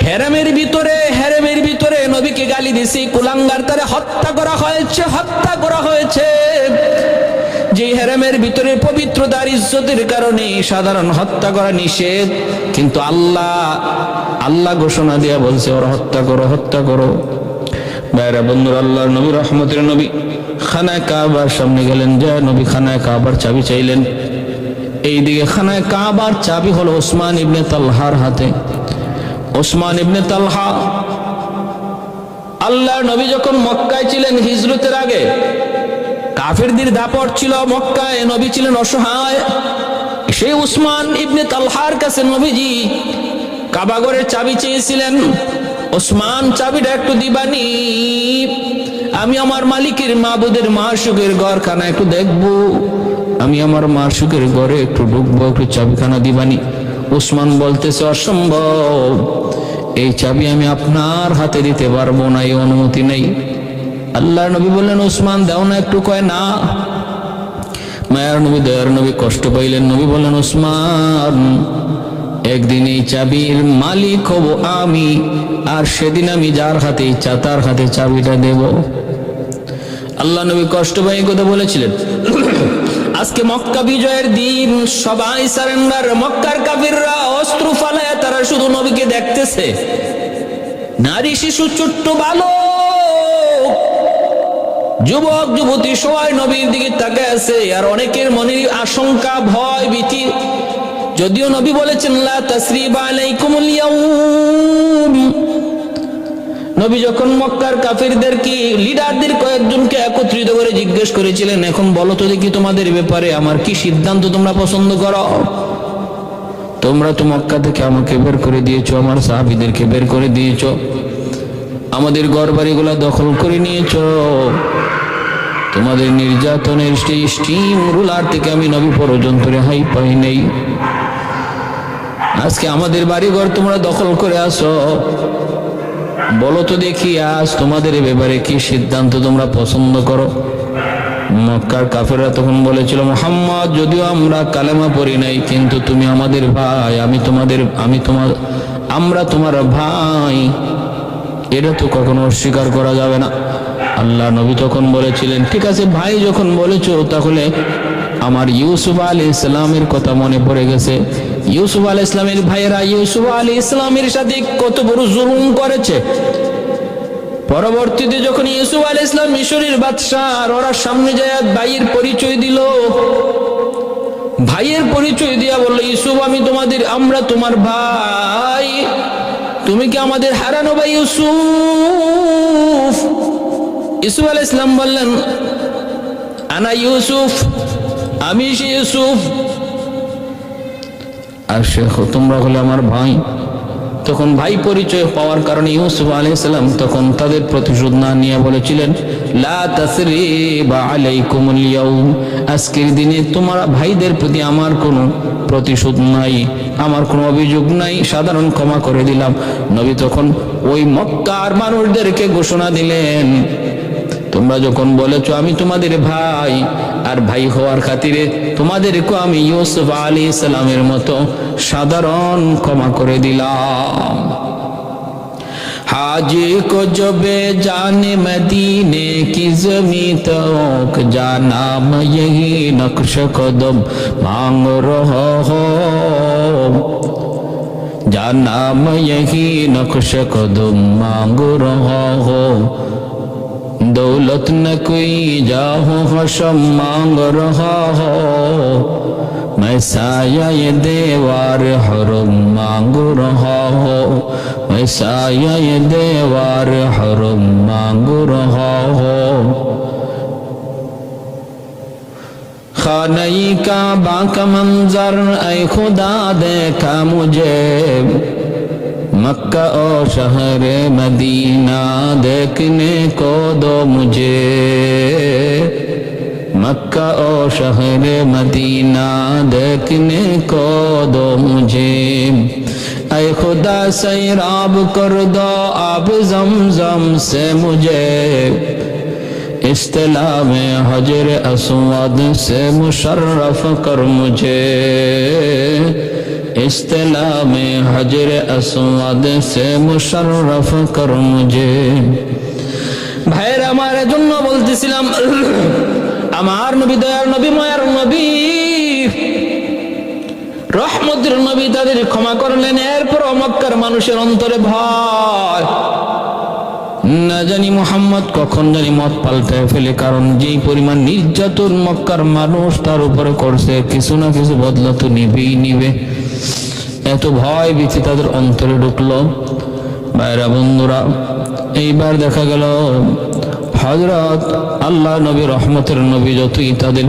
হেরেমের ভিতরে নবীকে গালি দিছি, কুলাঙ্গার তারে হত্যা করা হয়েছে। যে হেরেমের ভিতরে পবিত্রতার ইজ্জতের কারণে সাধারণ হত্যা করা নিষেধ, কিন্তু আল্লাহ ঘোষণা দিয়া বলছে ওরা হত্যা করো, হত্যা করো। ভাইরা বন্ধুরা, আল্লাহর নবী রহমতের নবী খানায় কাবার সামনে গেলেন, যে নবী খানায় কাবার চাবি চাইলেন। এইদিকে খানায় কাবার চাবি হলো ওসমান ইবনে তালহার হাতে। ওসমান ইবনে তালহা আল্লাহর নবী যখন মক্কায় ছিলেন হিজরতের আগে, কাফেরদের দাপট ছিল মক্কায়, নবী ছিলেন অসহায়। সেই উসমান ইবনে তালহার কাছে নবীজি কাবাগরের চাবি চেয়েছিলেন, ওসমান চাবিটা একটু দিবানি, আমি আমার মালিকের মাবুদের মাশুকের ঘরখানা একটু দেখবো, আমি আমার মাশুকের ঘরে একটু ঢুকবো, একটু চাবিখানা দিবানি। উসমান বলতেছে অসম্ভব, এই চাবি আমি আপনার হাতে দিতে পারবো না, এই অনুমতি নেই। আল্লাহ নবী বললেন উসমান দাও না একটু, কয় না। মায়ার নবী দয়ার নবী কষ্ট পাইলেন, নবী বললেন উসমান একদিন এই চাবির মালিক হব আমি, আর সেদিন আমি যার হাতে ইচ্ছা তার হাতে চাবিটা দেব। আল্লাহ নবী কষ্ট পাই কথা বলেছিলেন। আজকে মক্কা বিজয়ের দিন, সবাই সারেন্ডার। মক্কার কাফিররা অস্ত্র ফালায় তারা শুধু নবীকে দেখতেছে, নারী শিশু ছোট্ট বালক যুবক যুবতী সবাই নবীর দিকে তাকায় আছে, আর অনেকের মনের আশঙ্কা ভয় ভীতি। যদিও নবী বলেছেন লা তাসরিবা আলাইকুমুল ইয়াউম, নবী যখন মক্কার কাফিরদেরকে লিডারদের কয়েকজনকে একত্রিত করে জিজ্ঞেস করেছিলেন, এখন বলো তো দেখি তোমাদের ব্যাপারে আমার কি সিদ্ধান্ত তোমরা পছন্দ করো? তোমরা তো মক্কা থেকে আমাকে বের করে দিয়েছো, আমার সাহাবীদেরকে বের করে দিয়েছো, আমাদের ঘরবাড়িগুলা দখল করে নিয়েছো, তোমাদের নির্যাতনের স্টিম রুলার থেকে আমি নবী পর্যন্ত রেহাই পাই নেই। আজকে আমাদের বাড়িঘর তোমরা দখল করে আসো, বলো তো দেখি আজ তোমাদের ব্যাপারে কি সিদ্ধান্ত তোমরা পছন্দ করো? মক্কার কাফেররা তখন বলেছিল, মুহাম্মদ যদিও আমরা কালেমা পড়ি নাই, কিন্তু তুমি আমাদের ভাই, আমরা তোমার ভাই, এটা তো কখনো অস্বীকার করা যাবে না। আল্লাহ নবী তখন বলেছিলেন, ঠিক আছে ভাই যখন বলেছো, তাহলে আমার ইউসুফ আলাইহিস সালামের কথা মনে পড়ে গেছে। ইউসুফ আলাইহিস সালামের ভাইয়েরা ইউসুফ আলাইহিস সালামের সাথে কত বড় জুলুম করেছে। পরবর্তীতে যখন ইউসুফ আলাইহিস সালাম মিশরের বাদশা, আর ওরা সামনে যায় ভাইয়ের পরিচয় দিল, ভাইয়ের পরিচয় দিয়া বলল, ইউসুফ আমরা তোমার ভাই, তুমি কি আমাদের হারানো ভাই ইউসুফ? ইউসুফ আলাইহিস সালাম বললেন, আনা ইউসুফ, আমি সে ইউসুফ, আর শেখ তোমরা হলে আমার ভাই। তখন ভাই পরিচয় পাওয়ার কারণে ইউসুফ আলাইহিস সালাম তখন তাদের প্রতিশোধ না নিয়ে বলেছিলেন, লা তাসরিবা আলাইকুমুল ইয়াউম, আজকের দিনে তোমরা ভাইদের প্রতি আমার কোনো প্রতিশোধ নাই, আমার কোনো অভিযোগ নাই, সাধারণ ক্ষমা করে দিলাম। নবী তখন ওই মক্কার মানুষদেরকে ঘোষণা দিলেন, তোমরা যখন বলেছো আমি তোমাদের ভাই, আর ভাই হওয়ার খাতিরে তোমাদেরকে আমি ইউসুফ আলাইহিস সালামের মতো সাধারণ ক্ষমা করে দিলাম। हाजी को जबे जाने मदीने की ज़मीं तक, जाना मैं यही नक्श कदम मांग रहा हो, जाना मैं यही नक्श कदम मांग रहा हो, दौलत न कोई जाहो हशम मांग रहा हो, मैं साया ये देवार हरम मांग रहा हो, मैं साया ये देवार हरम मांग रहा हो। खाने काबा का मंजर ऐ खुदा देखा मुझे, मक्का और शहर मदीना देखने को दो मुझे, मक्का और शहर मदीना देखने को दो मुझे, ऐ खुदा सैराब कर दो आब ज़मज़म से मुझे, इस्तिला में हजर अस्वद से मुशर्रफ कर मुझे, इस्तिला में हजर अस्वद से मुशर्रफ कर मुझे। ভাইয়ের আমার জন্য বলতেছিলাম, আমার নবী দয়ার নবী, মায়ার নবী, রহমতের নবী তাদের ক্ষমা করলেন। এরপর মক্কার মানুষের অন্তরে ভয়, না জানি মুহাম্মদ কখন জানি মত পাল্টায় ফেলে, কারণ যেই পরিমাণ নির্যাতন মক্কার মানুষ তার উপরে করছে, কিছু না কিছু বদলা তো নিবেই নিবে। এত ভয় ভীতি তাদের অন্তরে ঢুকলো। ভাইরা বন্ধুরা, এইবার দেখা গেল হযরত আল্লাহ নবী, রহমতের নবী যতই তাদের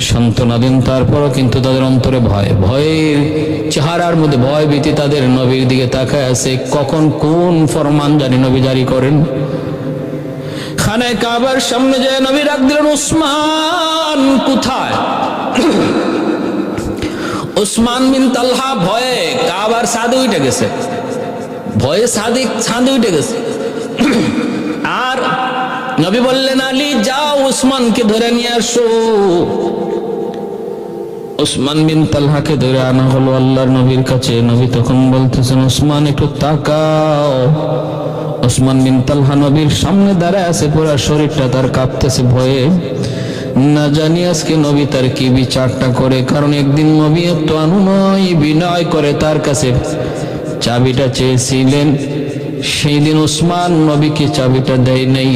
সান্ত্বনা দেন, তারপরও কিন্তু তাদের অন্তরে ভয়, ভয়ের চেহারার মধ্যে ভয় ভীতি তাদের নবীর দিকে তাকায় আছে। কখন কোন ফরমান জানি নবী জারি করেন। খানায় কাবার সামনে যায় নবী ডাক দিলেন, উসমান কোথায়? উসমান বিন তালহা ভয়ে কাবার ছাদে উঠে গেছে, ভয়ে ছাদে উঠে গেছে। আর নবী বললেন, আলী যাও উসমানকে ধরে নিয়ে আসো। উসমান বিন তালহাকে ধরে আনা হলো আল্লাহর নবীর কাছে। নবী তখন বলতেছেন, উসমান একটু তাকাও। উসমান বিন তালহা নবীর সামনে দাঁড়ায় আছে, পুরো শরীরটা তার কাঁপতেছে ভয়ে। না জানি আজকে নবী তার কি বিচারটা করে, কারণ একদিন নবী এত অনুনয় বিনয় করে তার কাছে চাবিটা চেয়েছিলেন, সেই দিন উসমান নবীকে চাবিটা দেয় নাই।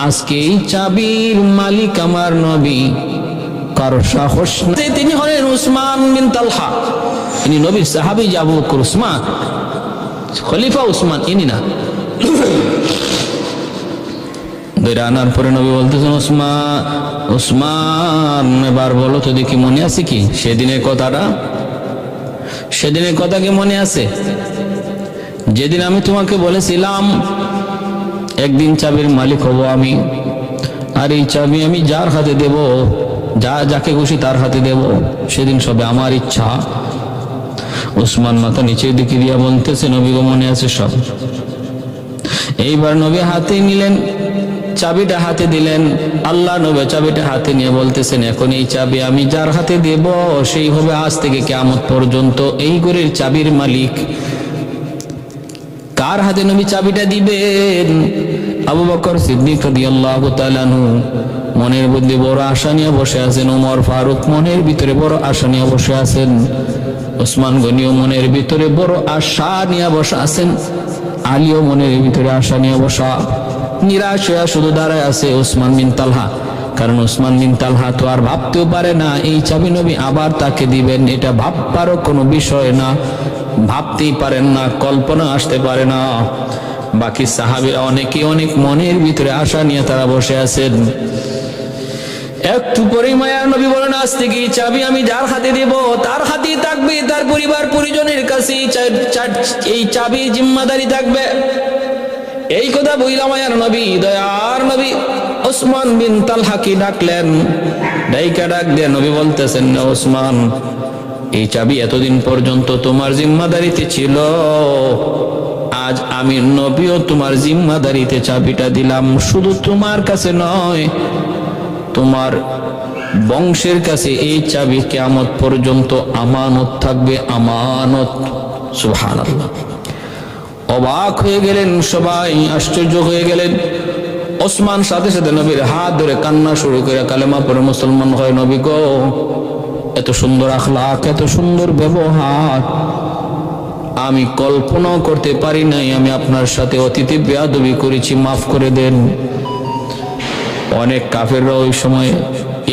আজকে এই চাবির মালিক আমার নবী, কারো সাহস নাই। তিনি হলেন উসমান বিন তালহা, ইনি নবীর সাহাবী আবু বকর উসমান, খলিফা উসমান ইনি না। ধরে আনার পরে নবী বলতেছেন, উসমান উসমান এবার বলো তো দেখি মনে আছে কি সেদিনের কথাটা? সেদিনের কথা কি মনে আছে? যেদিন আমি তোমাকে বলেছিলাম একদিন চাবির মালিক হব আমি, আর এই চাবি আমি যার হাতে দেব, যাকে খুশি তার হাতে দেব, সেদিন সবে আমার ইচ্ছা। উসমান মাথা নিচের দিকে দিয়া বলতেছে, নবী গো মনে আছে সব। এইবার নবী হাতে নিলেন, চাবিটা হাতে দিলেন। আল্লাহ নবী চাবিটা হাতে নিয়ে বলতেছেন, এখন এই চাবি আমি যার হাতে দেব সেই হবে আজ থেকে কিয়ামত পর্যন্ত এই ঘরের চাবির মালিক। কার হাতে নবী চাবিটা দিবেন? আবু বকর সিদ্দিক রাদিয়াল্লাহু তাআলা আনহু মনের মধ্যে বড় আশা নিয়ে বসে আছেন। ওমর ফারুক মনের ভিতরে বড় আশা নিয়ে বসে আছেন। ওসমান গনিও মনের ভিতরে বড় আশা নিয়ে বসে আছেন। আলীও মনের ভিতরে আশা নিয়ে বসা, নিরাশ হয়ে শুধু দাঁড়ায় আছে উসমান বিন তালহা। কারণ উসমান বিন তালহা তো আর ভাবতেও পারে না এই চাবি নবী আবার তাকে দিবেন, এটা ভাববারও কোনো বিষয় না, ভাবতেই পারেন না, কল্পনা আসতে পারে না। বাকি সাহাবীরা অনেকে অনেক মনের ভিতরে আশা নিয়ে তারা বসে আছেন। একটু পরে মায়ার নবী বলেন, আজ থেকে এই চাবি আমি যার হাতে দেব তার হাতেই থাকবে, তার পরিবার পরিজনের কাছে এই চাবি জিম্মাদারি থাকবে। এই কথা বইলা মায়ার নবী, দয়ার নবী ওসমান বিন তালহাকে ডাকলেন। ডাইকা ডাক দিয়ে নবী বলতেছেন, না ওসমান, এই চাবি এতদিন পর্যন্ত তোমার জিম্মাদারিতে ছিল, আজ আমি নবীও তোমার জিম্মাদারিতে চাবিটা দিলাম। শুধু তোমার কাছে নয়, তোমার বংশের কাছে এই চাবি কিয়ামত পর্যন্ত আমানত থাকবে, আমানত। সুবহানাল্লাহ। অবাক হয়ে গেলেন সবাই, আশ্চর্য হয়ে গেলেন। ওসমান সাথে সাথে নবীর হাত ধরে কান্না শুরু করে কালেমা পড়ে মুসলমান হয়। নবী গো, এত সুন্দর আখলাক, এত সুন্দর ব্যবহার আমি কল্পনাও করতে পারি নাই। আমি আপনার সাথে অতীতে বেয়াদবি করেছি, মাফ করে দেন। অনেক কাফেররা ওই সময়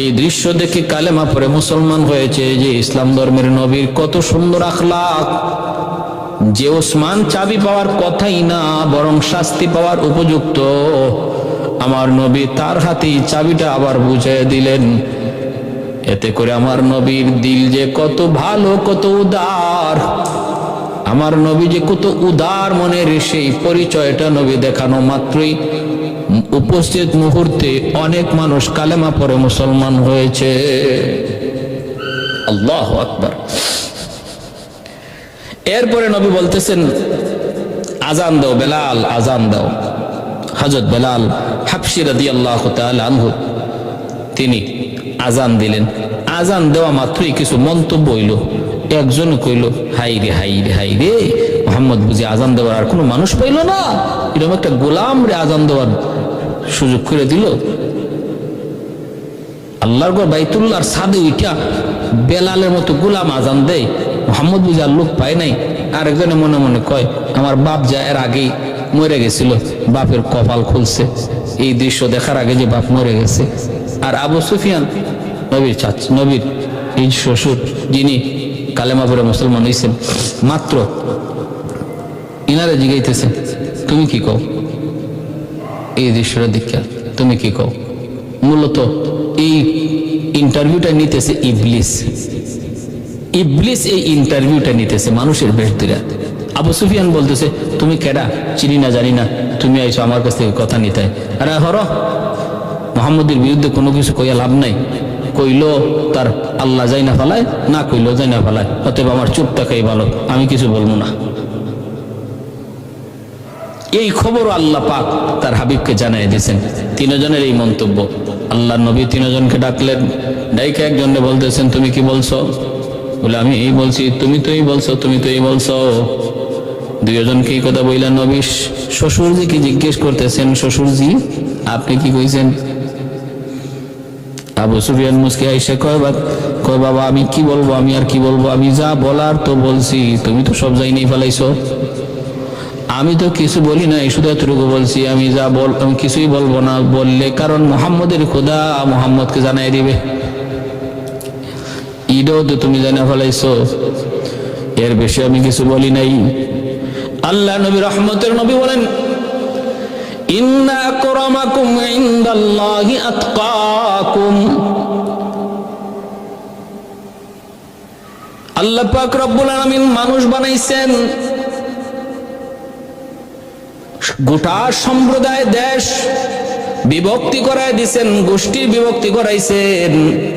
এই দৃশ্য দেখে কালেমা পড়ে মুসলমান হয়েছে, যে ইসলাম ধর্মের নবীর কত সুন্দর আখলাক, যে ওসমান চাবি পাওয়ার কথাই না বরং শাস্তি পাওয়ার উপযুক্ত, আমার নবী তার হাতেই চাবিটা আবার বুঝিয়ে দিলেন। এতে করে আমার নবীর দিল যে কত ভালো, কত উদার, আমার নবী যে কত উদার মনের, সেই পরিচয়টা নবী দেখানো মাত্রই উপস্থিত মুহূর্তে অনেক মানুষ কালেমা পড়ে মুসলমান হয়েছে। আল্লাহু আকবার। এরপরে নবী বলতেছেন, আজান দাও বেলাল, আজান দাও। হযরত বেলাল হাবশী রাদিয়াল্লাহু তাআলা আনহু তিনি আজান দিলেন। আজান দেওয়া মাত্রই কিছু মন্তব্য হইল। একজন কইল, হাই রে হাই রে হাই রে, মুহাম্মদ বুঝি আজান দেওয়ার আর কোনো মানুষ পাইল না, এরকম একটা গোলাম রে আজান দেওয়ার সুযোগ করে দিল। আল্লাহর ঘর বাইতুল্লাহর ছাদে উঠা বেলালের মতো গোলাম আজান দেয়, মোহাম্মদ বুঝার লোক পায় নাই। আরেকজনে মনে মনে কয় আমার বাপ যা এর আগেই মরে গেছিল, বাপের কপাল খুলছে এই দৃশ্য দেখার আগে যে বাপ মরে গেছে। আর আবু সুফিয়ান নবীর নবীর এই শ্বশুর, যিনি কালেমা পড়ে মুসলমান হয়েছেন মাত্র, ইনারে জিগাইতেছে তুমি কি কও এই দৃশ্যটা দীক্ষা, তুমি কি কও? মূলত এই ইন্টারভিউটা নিতেছে ইবলিস। ইবলিস এই ইন্টারভিউটা নিতেছে মানুষের বেশ দিরা। আবু সুফিয়ান বলতেছে তুমি কেডা, চিনি না জানি না, তুমি আইছো আমার কাছ থেকে কথা নিতে। আরে হর, মোহাম্মদের বিরুদ্ধে কোনো কিছু কইয়া লাভ নাই, কইলো তার আল্লাহ যাই না ফেলায়, না কইলো যাই না ফেলায়, অতএব আমার চুপ থাকাই ভালো, আমি কিছু বলবো না। এই খবর আল্লাহ পাক তার হাবিবকে জানাই দিয়েছেন। তিনজনের এই মন্তব্য। আল্লাহ নবী তিনজনকে ডাকলেন, ডাইকে একজনে বলতেছেন তুমি কি বলছো? বলে আমি এই বলছি। তুমি তো এই বলছো, তুমি তো এই বলছো। দুইজনকে এই কথা বললেন। নবী শ্বশুরজিকে জিজ্ঞেস করতেছেন, শ্বশুরজি আপনি কি কইছেন? আবু সুফিয়ান মুস্কি আইসা কয় বাবা আমি কি বলবো, আমি আর কি বলবো, আমি যা বলার তো বলছি, তুমি তো সব যাই নেই ফেলাইছো। আমি তো কিছু বলি না, শুধু এতটুকু বলছি আমি যা আমি কিছুই বলবো না বললে, কারণ মুহাম্মদের খোদা মুহাম্মদকে জানাই দিবে, ঈদও তো তুমি জানা ফেলাইছো, এর বেশি আমি কিছু বলি নাই। আল্লাহ নবী রহমতের নবী বলেন ইন্না আকরামাকুম ইনদাল্লাহি আতকাকুম। আল্লাহ পাক রব্বুল আলামিন মানুষ বানাইছেন, গোটা সম্প্রদায় দেশ বিভক্তি করায় দিছেন, গোষ্ঠীর বিভক্তি করাইছেন,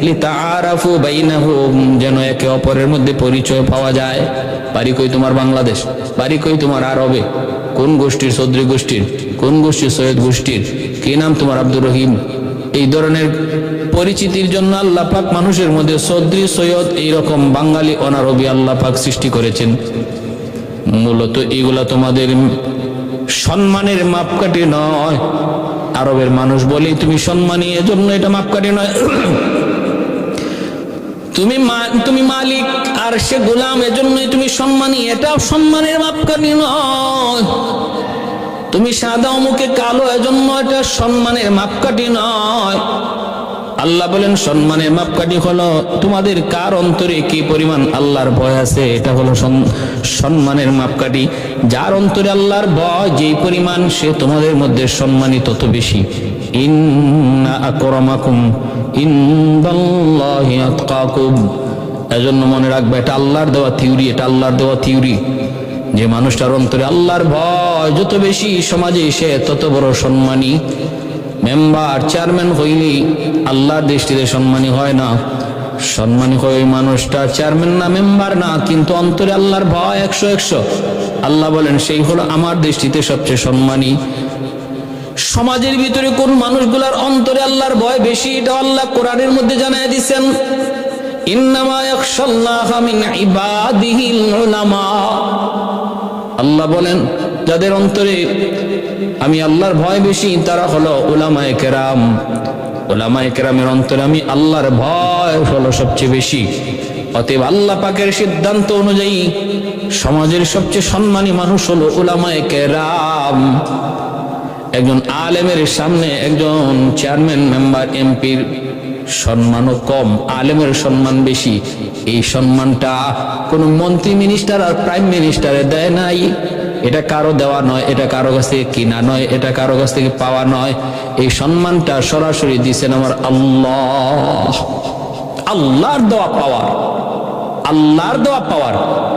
লিতাআরাফু বাইনাহুম, যেন একে অপরের মধ্যে পরিচয় পাওয়া যায়। বাড়ি কই তোমার বাংলাদেশ, বাড়ি কই তোমার আরবে, কোন গোষ্ঠীর, চৌধুরী গোষ্ঠীর, কোন গোষ্ঠীর, সৈয়দ গোষ্ঠীর, কি নাম তোমার, আব্দুর রহিম। এই ধরনের পরিচিতির জন্য আল্লাহ পাক মানুষের মধ্যে চৌধুরী, সৈয়দ, এইরকম বাঙালি অনারবি আল্লাহ পাক সৃষ্টি করেছেন। মূলত এগুলা তোমাদের সম্মানের মাপকাঠি নয়। আরবের মানুষ বলে তুমি সম্মানী, এজন্য এটা মাপকাঠি নয়। তুমি মালিক আর সে গোলাম, এজন্যই তুমি সম্মানী, এটা সম্মানের মাপকাঠি নয়। তুমি সাদা অমুকে কালো, এজন্য এটা সম্মানের মাপকাঠি নয়। আল্লাহ বলেন সম্মানের মাপকাঠি হলো তোমাদের কার অন্তরে কি পরিমাণ আল্লাহর ভয় আছে, এটা হলো সম্মানের মাপকাঠি। যার অন্তরে আল্লাহর ভয় যেই পরিমাণ, সে তোমাদের মধ্যে সম্মানী তত বেশি। ইন্না আকরামাকুম ইনদাল্লাহি আতকাকুম। এজন্য মনে রাখবে এটা আল্লাহর দেওয়া থিওরি, এটা আল্লাহর দেওয়া থিওরি। যে মানুষটার অন্তরে আল্লাহর ভয় যত বেশি, সমাজে সে তত বড় সম্মানী। মেম্বার, চেয়ারম্যান হইলি আল্লাহর দৃষ্টিতে সম্মানী হয় না, সম্মানী হয় ওই মানুষটা চেয়ারম্যান না, মেম্বার না, কিন্তু অন্তরে আল্লাহর ভয় 100। আল্লাহ বলেন সেই হলো আমার দৃষ্টিতে সবচেয়ে সম্মানী। সমাজের ভিতরে কোন মানুষগুলার অন্তরে আল্লাহর ভয় বেশি, এটা আল্লাহ কোরআনের মধ্যে জানায় দিচ্ছেন, ইন্নামা ইয়াখশাল্লাহা মিন ইবাদিহিল উলামা। আল্লাহ বলেন যাদের অন্তরে আমি আল্লাহর ভয় বেশি, তারা হলো উলামায়ে কেরাম। উলামায়ে কেরামের অন্তরে আমি আল্লাহর ভয় হলো সবচেয়ে বেশি। অতএব আল্লাহ পাকের সিদ্ধান্ত অনুযায়ী সমাজের সবচেয়ে সম্মানী মানুষ হলো উলামায়ে কেরাম। একজন আলেমের সামনে একজন চেয়ারম্যান, মেম্বার, এমপির সম্মানও কম, আলেমের সম্মান বেশি। এই সম্মানটা কোন মন্ত্রী, মিনিস্টার আর প্রাইম মিনিস্টারে দেয় নাই। এটা কারো দেওয়া নয়, এটা কারো কাছ থেকে কিনা নয়, এটা কারো কাছ থেকে পাওয়া নয়। এই সম্মানটা সরাসরি দিয়েছেন আমার আল্লাহ। আল্লাহর দেওয়া পাওয়ার, আল্লাহর দেওয়া পাওয়ার।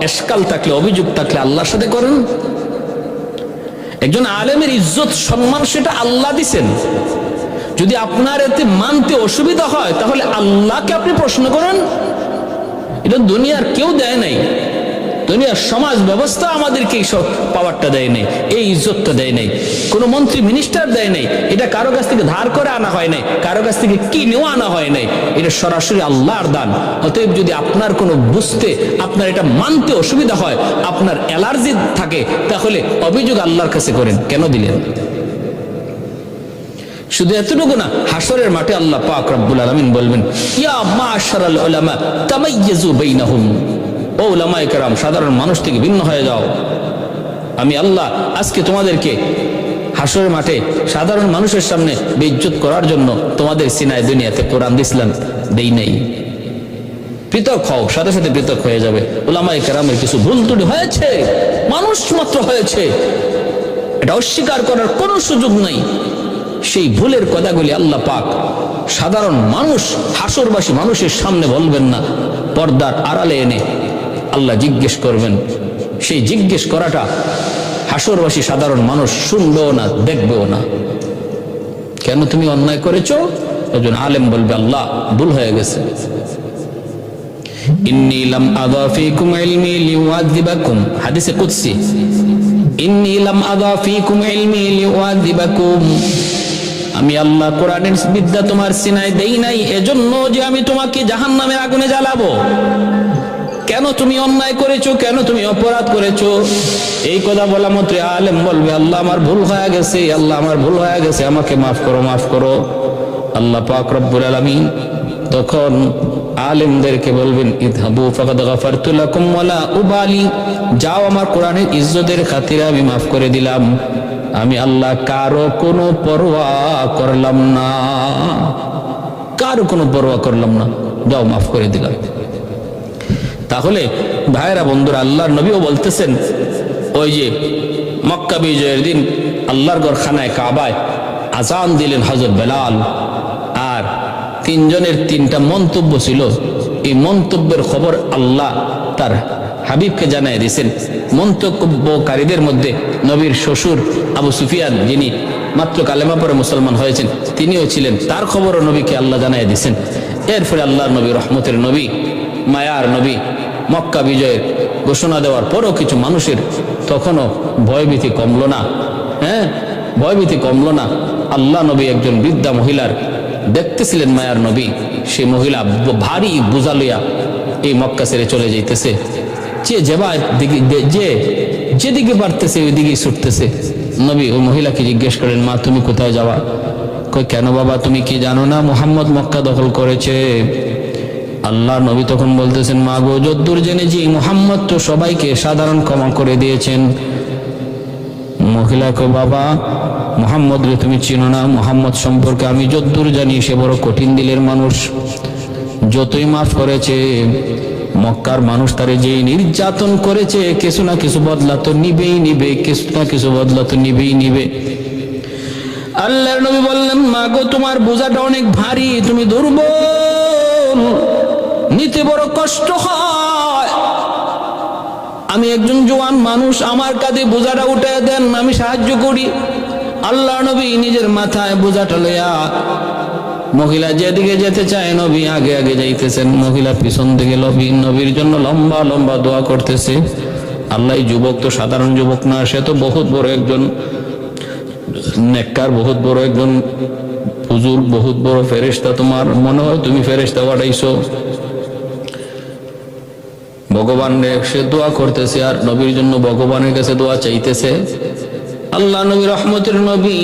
এসকাল থাকলে, অভিযোগ থাকলে আল্লাহর সাথে করেন। একজন আলেমের ইজ্জত সম্মান সেটা আল্লাহ দিছেন। যদি আপনার এতে মানতে অসুবিধা হয় তাহলে আল্লাহকে আপনি প্রশ্ন করেন। এটা দুনিয়ার কেউ দেয় নাই, দুনিয়ার সমাজ ব্যবস্থা আমাদেরকে এই সব পাওয়ারটা দেয় নাই, এই ইজ্জতটা দেয় নাই, কোনো মন্ত্রী মিনিস্টার দেয় নাই। এটা কারো কাছ থেকে ধার করে আনা হয় নাই, কারো কাছ থেকে কিনেও আনা হয় নাই, এটা সরাসরি আল্লাহর দান। অতএব যদি আপনার কোনো বুঝতে, আপনার এটা মানতে অসুবিধা হয়, আপনার অ্যালার্জি থাকে, তাহলে অভিযোগ আল্লাহর কাছে করেন, কেন দিলেন। শুধু এতটুকু না, হাসরের মাঠে আল্লাহ পাক রব্বুল আলামিন বলবেন, ইয়া মাশারাল উলামা তামাইয়াজু বাইনাহুম, ও উলামায়ে কেরাম, সাধারণ মানুষ থেকে ভিন্ন হয়ে যাও। আমি আল্লাহ আজকে তোমাদেরকে হাসরের মাঠে সাধারণ মানুষের সামনে বেইজ্জত করার জন্য তোমাদের সিনায় দুনিয়াতে কোরআন ইসলাম দেই নাই। পৃথক হও, সাথে সাথে পৃথক হয়ে যাবে। উলামায়ে কেরামের কিছু ভুল ত্রুটি হয়েছে, মানুষ মাত্র হয়েছে, এটা অস্বীকার করার কোনো সুযোগ নাই। সেই ভুলের কথাগুলি আল্লাহ পাক সাধারণ মানুষ, হাসরবাসী মানুষের সামনে বলবেন না, পর্দার আড়ালে এনে আল্লাহ জিজ্ঞেস করবেন। সেই জিজ্ঞেস করাটা হাসরবাসী সাধারণ মানুষ শুনবেও না, দেখবেও না। কেন তুমি অন্যায় করেছো? একজন আলেম বলবে, আল্লাহ ভুল হয়ে গেছে। ইন্নী লাম আযা ফীকুম ইলমি লিউআযিবাকুম, হাদিসে কুদসি, ইন্নী লাম আযা ফীকুম ইলমি লিউআযিবাকুম, আমি আল্লাহ কোরআনের বিদ্যা তোমার সিনায় দেই নাই এজন্য যে আমি তোমাকে জাহান্নামের আগুনে জ্বালাবো। কেন তুমি অন্যায় করেছো, কেন তুমি অপরাধ করেছো? এই কথা বলা মাত্র আলেম বলবে, আল্লাহ আমার ভুল হয়ে গেছে, আল্লাহ আমার ভুল হয়ে গেছে, আমাকে মাফ করো, মাফ করো। আল্লাহ পাক রব্বুল আলামিন তখন আলেমদেরকে বলবেন, ইযহাবু ফাকাদ গাফারতু লাকুম ওয়ালা উবালি, যাও, আমার কোরআনের ইজ্জতের খাতিরে আমি মাফ করে দিলাম। আমি আল্লাহ কারো কোনো পরোয়া করলাম না, কারো কোনো পরোয়া করলাম না, যাও মাফ করে দিলাম। তাহলে ভাইরা বন্ধুরা, আল্লাহর নবীও বলতেছেন, ওই যে মক্কা বিজয়ের দিন আল্লাহর ঘর খানায় কাবায় আযান দিলেন হযরত বেলাল, আর তিনজনের তিনটা মন্তব্য ছিল। এই মন্তব্যের খবর আল্লাহ তার হাবিবকে জানায় দিয়েছেন। মন্তব্যকারীদের মধ্যে নবীর শ্বশুর আবু সুফিয়ান, যিনি মাত্র কালেমা পরে মুসলমান হয়েছেন, তিনিও ছিলেন। তার খবরও নবীকে আল্লাহ জানায় দিয়েছেন। এরপরে আল্লাহর নবী, রহমতের নবী, মায়ার নবী, মক্কা বিজয়ের ঘোষণা দেওয়ার পরও কিছু মানুষের তখনও ভয়ভীতি কমলো না। ভয়ভীতি কমলো না। আল্লাহ নবী একজন বৃদ্ধা মহিলার দেখতেছিলেন, মায়ার নবী, সে মহিলা ভারী বোঝা লইয়া এই মক্কা ছেড়ে চলে যাইতেছে। যেদিকে পারতেছে ওই দিকেই ছুটতেছে। নবী ওই মহিলাকে জিজ্ঞেস করেন, মা তুমি কোথায় যাওয়া? কই, কেন বাবা, তুমি কি জানো না মুহাম্মদ মক্কা দখল করেছে? আল্লাহ নবী তখন বলতেছেন, মা গো, যদ্দূর জেনেছি মুহাম্মদ তো সবাইকে সাধারণ ক্ষমা করে দিয়েছেন। মহিলা কই, বাবা, মুহাম্মদ রে তুমি চিনো না? মুহাম্মদ সম্পর্কে আমি যদ্দূর জানি সে বড় কঠিন দিলের মানুষ, যতই মাফ করেছে মক্কার মানুষ তারে যেই নির্যাতন করেছে কিছু না কিছু বদলা তো নিবেই নিবে, কিছু না কিছু বদলা তো নিবেই নিবে। আল্লাহর নবী বললেন, মা গো, তোমার বোঝাটা অনেক ভারী, তুমি দুর্বল, নিতে বড় কষ্ট হয়। আমি একজন জওয়ান মানুষ, আমার কাঁধে বোঝাটা উঠে দেন, আমি সাহায্য করি। আল্লাহ নবী নিজের মাথায় বোঝাটা লইয়া, মহিলা যেদিকে যেতে চায় নবী আগে আগে যাইতেছেন, মহিলা পিছন দিকে নবীর জন্য লম্বা লম্বা দোয়া করতেছে। আল্লাহ, যুবক তো সাধারণ যুবক না, সে তো বহুত বড় একজন নেককার, বহুত বড় একজন হুজুর, বহুত বড় ফেরেশতা। তোমার মনে হয় তুমি ফেরেশতা পাঠাইছো। ভগবান সে দোয়া করতেছে আর নবীর জন্য ভগবানের কাছে দোয়া চাইতেছে। আল্লাহ নবী, রহমতের নবী,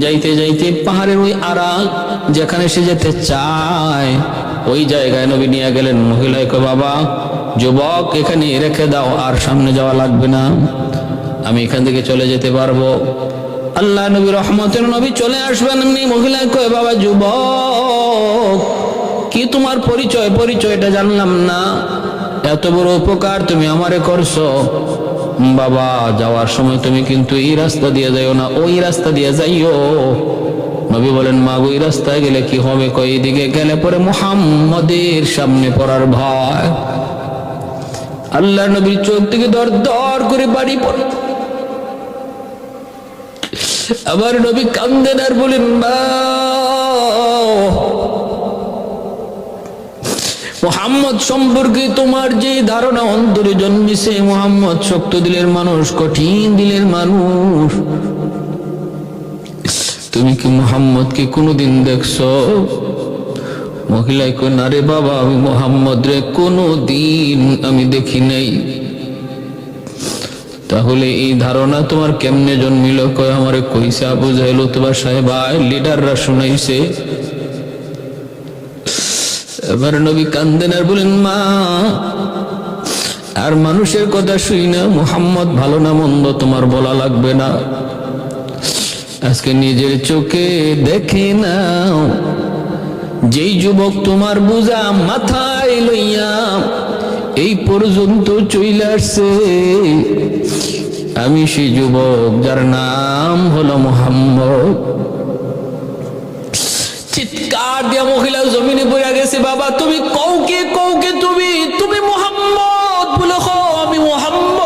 যাইতে যাইতে পাহাড়ের ওই আড়াল যেখানে সে যেতে চায় ওই জায়গায় নবী নিয়ে গেলেন। মহিলায় কয়, বাবা, যুবক, এখানে রেখে দাও, আর সামনে যাওয়া লাগবে না, আমি এখান থেকে চলে যেতে পারবো। আল্লাহ নবী, রহমতের নবী, চলে আসবেন। এমনি মহিলায় কয়, বাবা, যুবক, কি তোমার পরিচয়? পরিচয়টা জানলাম না, এত বড় উপকার তুমি আমারে করছো। বাবা, যাওয়ার সময় তুমি কিন্তু এই রাস্তা দিয়ে যাইও না, ওই রাস্তা দিয়ে যাইও। নবী বলেন, মা গো, ওই রাস্তায় গেলে কি হবে? কই, দিকে গেলে পরে মুহাম্মদের সামনে পড়ার ভয়। আল্লাহ নবীর চোখ থেকে দর দর করে বাড়ি পড়ে। আবার নবী কান্দেন আর বলেন, মুহাম্মদ সম্পর্কে তোমার যে ধারণা অন্তরে জন্মেছে, মুহাম্মদ শক্ত দিলের মানুষ, কঠিন দিলের মানুষ, তুমি কি মুহাম্মদকে কোনোদিন দেখছো? মহিলায় কই, না রে বাবা, আমি মুহাম্মদ রে কোনোদিন আমি দেখি নাই। তাহলে এই ধারণা তোমার কেমনে জন্মিল? কয় আমারে কইছে আবু জাহেল উতবা সাহেব লিডাররা শুনাইছে। এবার নবী কান্দেন আর বলেন, মা আর মানুষের কথা শুই না, মুহাম্মদ ভালো না মন্দ তোমার বলা লাগবে না, আজকে নিজের চোখে দেখে নাও যেই যুবক তোমার বোঝা মাথায় লইয়া এই পর্যন্ত চলে আসছে, আমি সেই যুবক যার নাম হলো মুহাম্মদ। চিৎকার দিয়া মহিলা জমিনে পড়ে গেছে, বাবা তুমি কৌকে কৌকে তুমি তুমি মুহাম্মদ বলে কও, আমি মুহাম্মদ।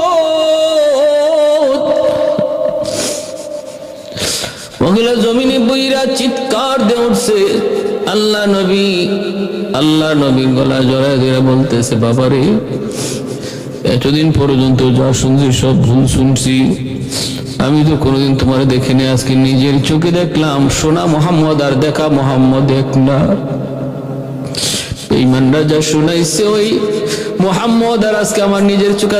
মহিলা জমিনে বইরা চিৎকার দিয়ে উঠছে। আল্লাহ নবীর গলা জড়ায় ধরে বলতেছে, বাবারে এতদিন পর্যন্ত যা শুনছি সব ভুল শুনছি, আমি তো কোনোদিন তোমার দেখিনি, আজকে নিজের চোখে দেখলাম। শোনা মোহাম্মদ আর দেখা মোহাম্মদ এক না। ইমানরা যা শুনাইছে ওই মোহাম্মদ আর আজকে আমার নিজের চোখে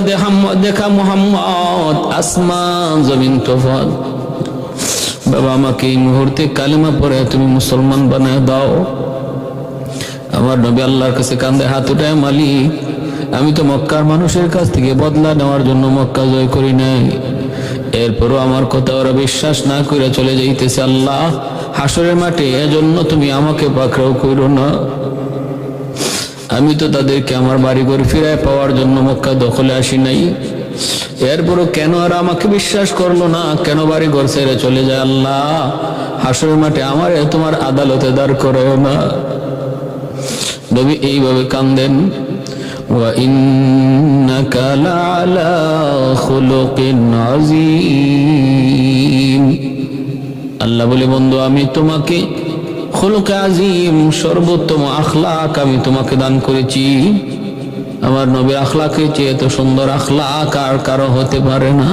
দেখা মোহাম্মদ, আসমান জমিন তফাৎ। বাবা আমাকে এই মুহূর্তে কালেমা পড়ে তুমি মুসলমান বানায় দাও। আমার নবী আল্লাহর কাছে কান্দে হাত উঠায়, মালিক আমি তো মক্কার মানুষের কাছ থেকে বদলা নেওয়ার জন্য মক্কা জয় করি নাই, এরপরও আমার কথা ওরা বিশ্বাস না করে চলে যাইতেছে। আল্লাহ হাসরের মাঠে এজন্য তুমি আমাকে পাকড়াও করো না, আমি তো তাদেরকে আমার বাড়িঘর ফিরায় পাওয়ার জন্য মক্কা দখলে আসি নাই, এরপরও কেন আর আমাকে বিশ্বাস করলো না, কেন বাড়িঘর ছেড়ে চলে যায়? আল্লাহ হাসরের মাঠে আমার তোমার আদালতে দাঁড় করেও না। নবী এইভাবে কান্দেন। ওয়া ইন্নাকা লাআলা খুলুকিন আযীম। আল্লাহ বলে, বন্ধু আমি তোমাকে খুলুকে আযীম, সর্বোত্তম আখলাক আমি তোমাকে দান করেছি। আমার নবীর আখলাকের চেয়ে এত সুন্দর আখলাক আর কারো হতে পারে না।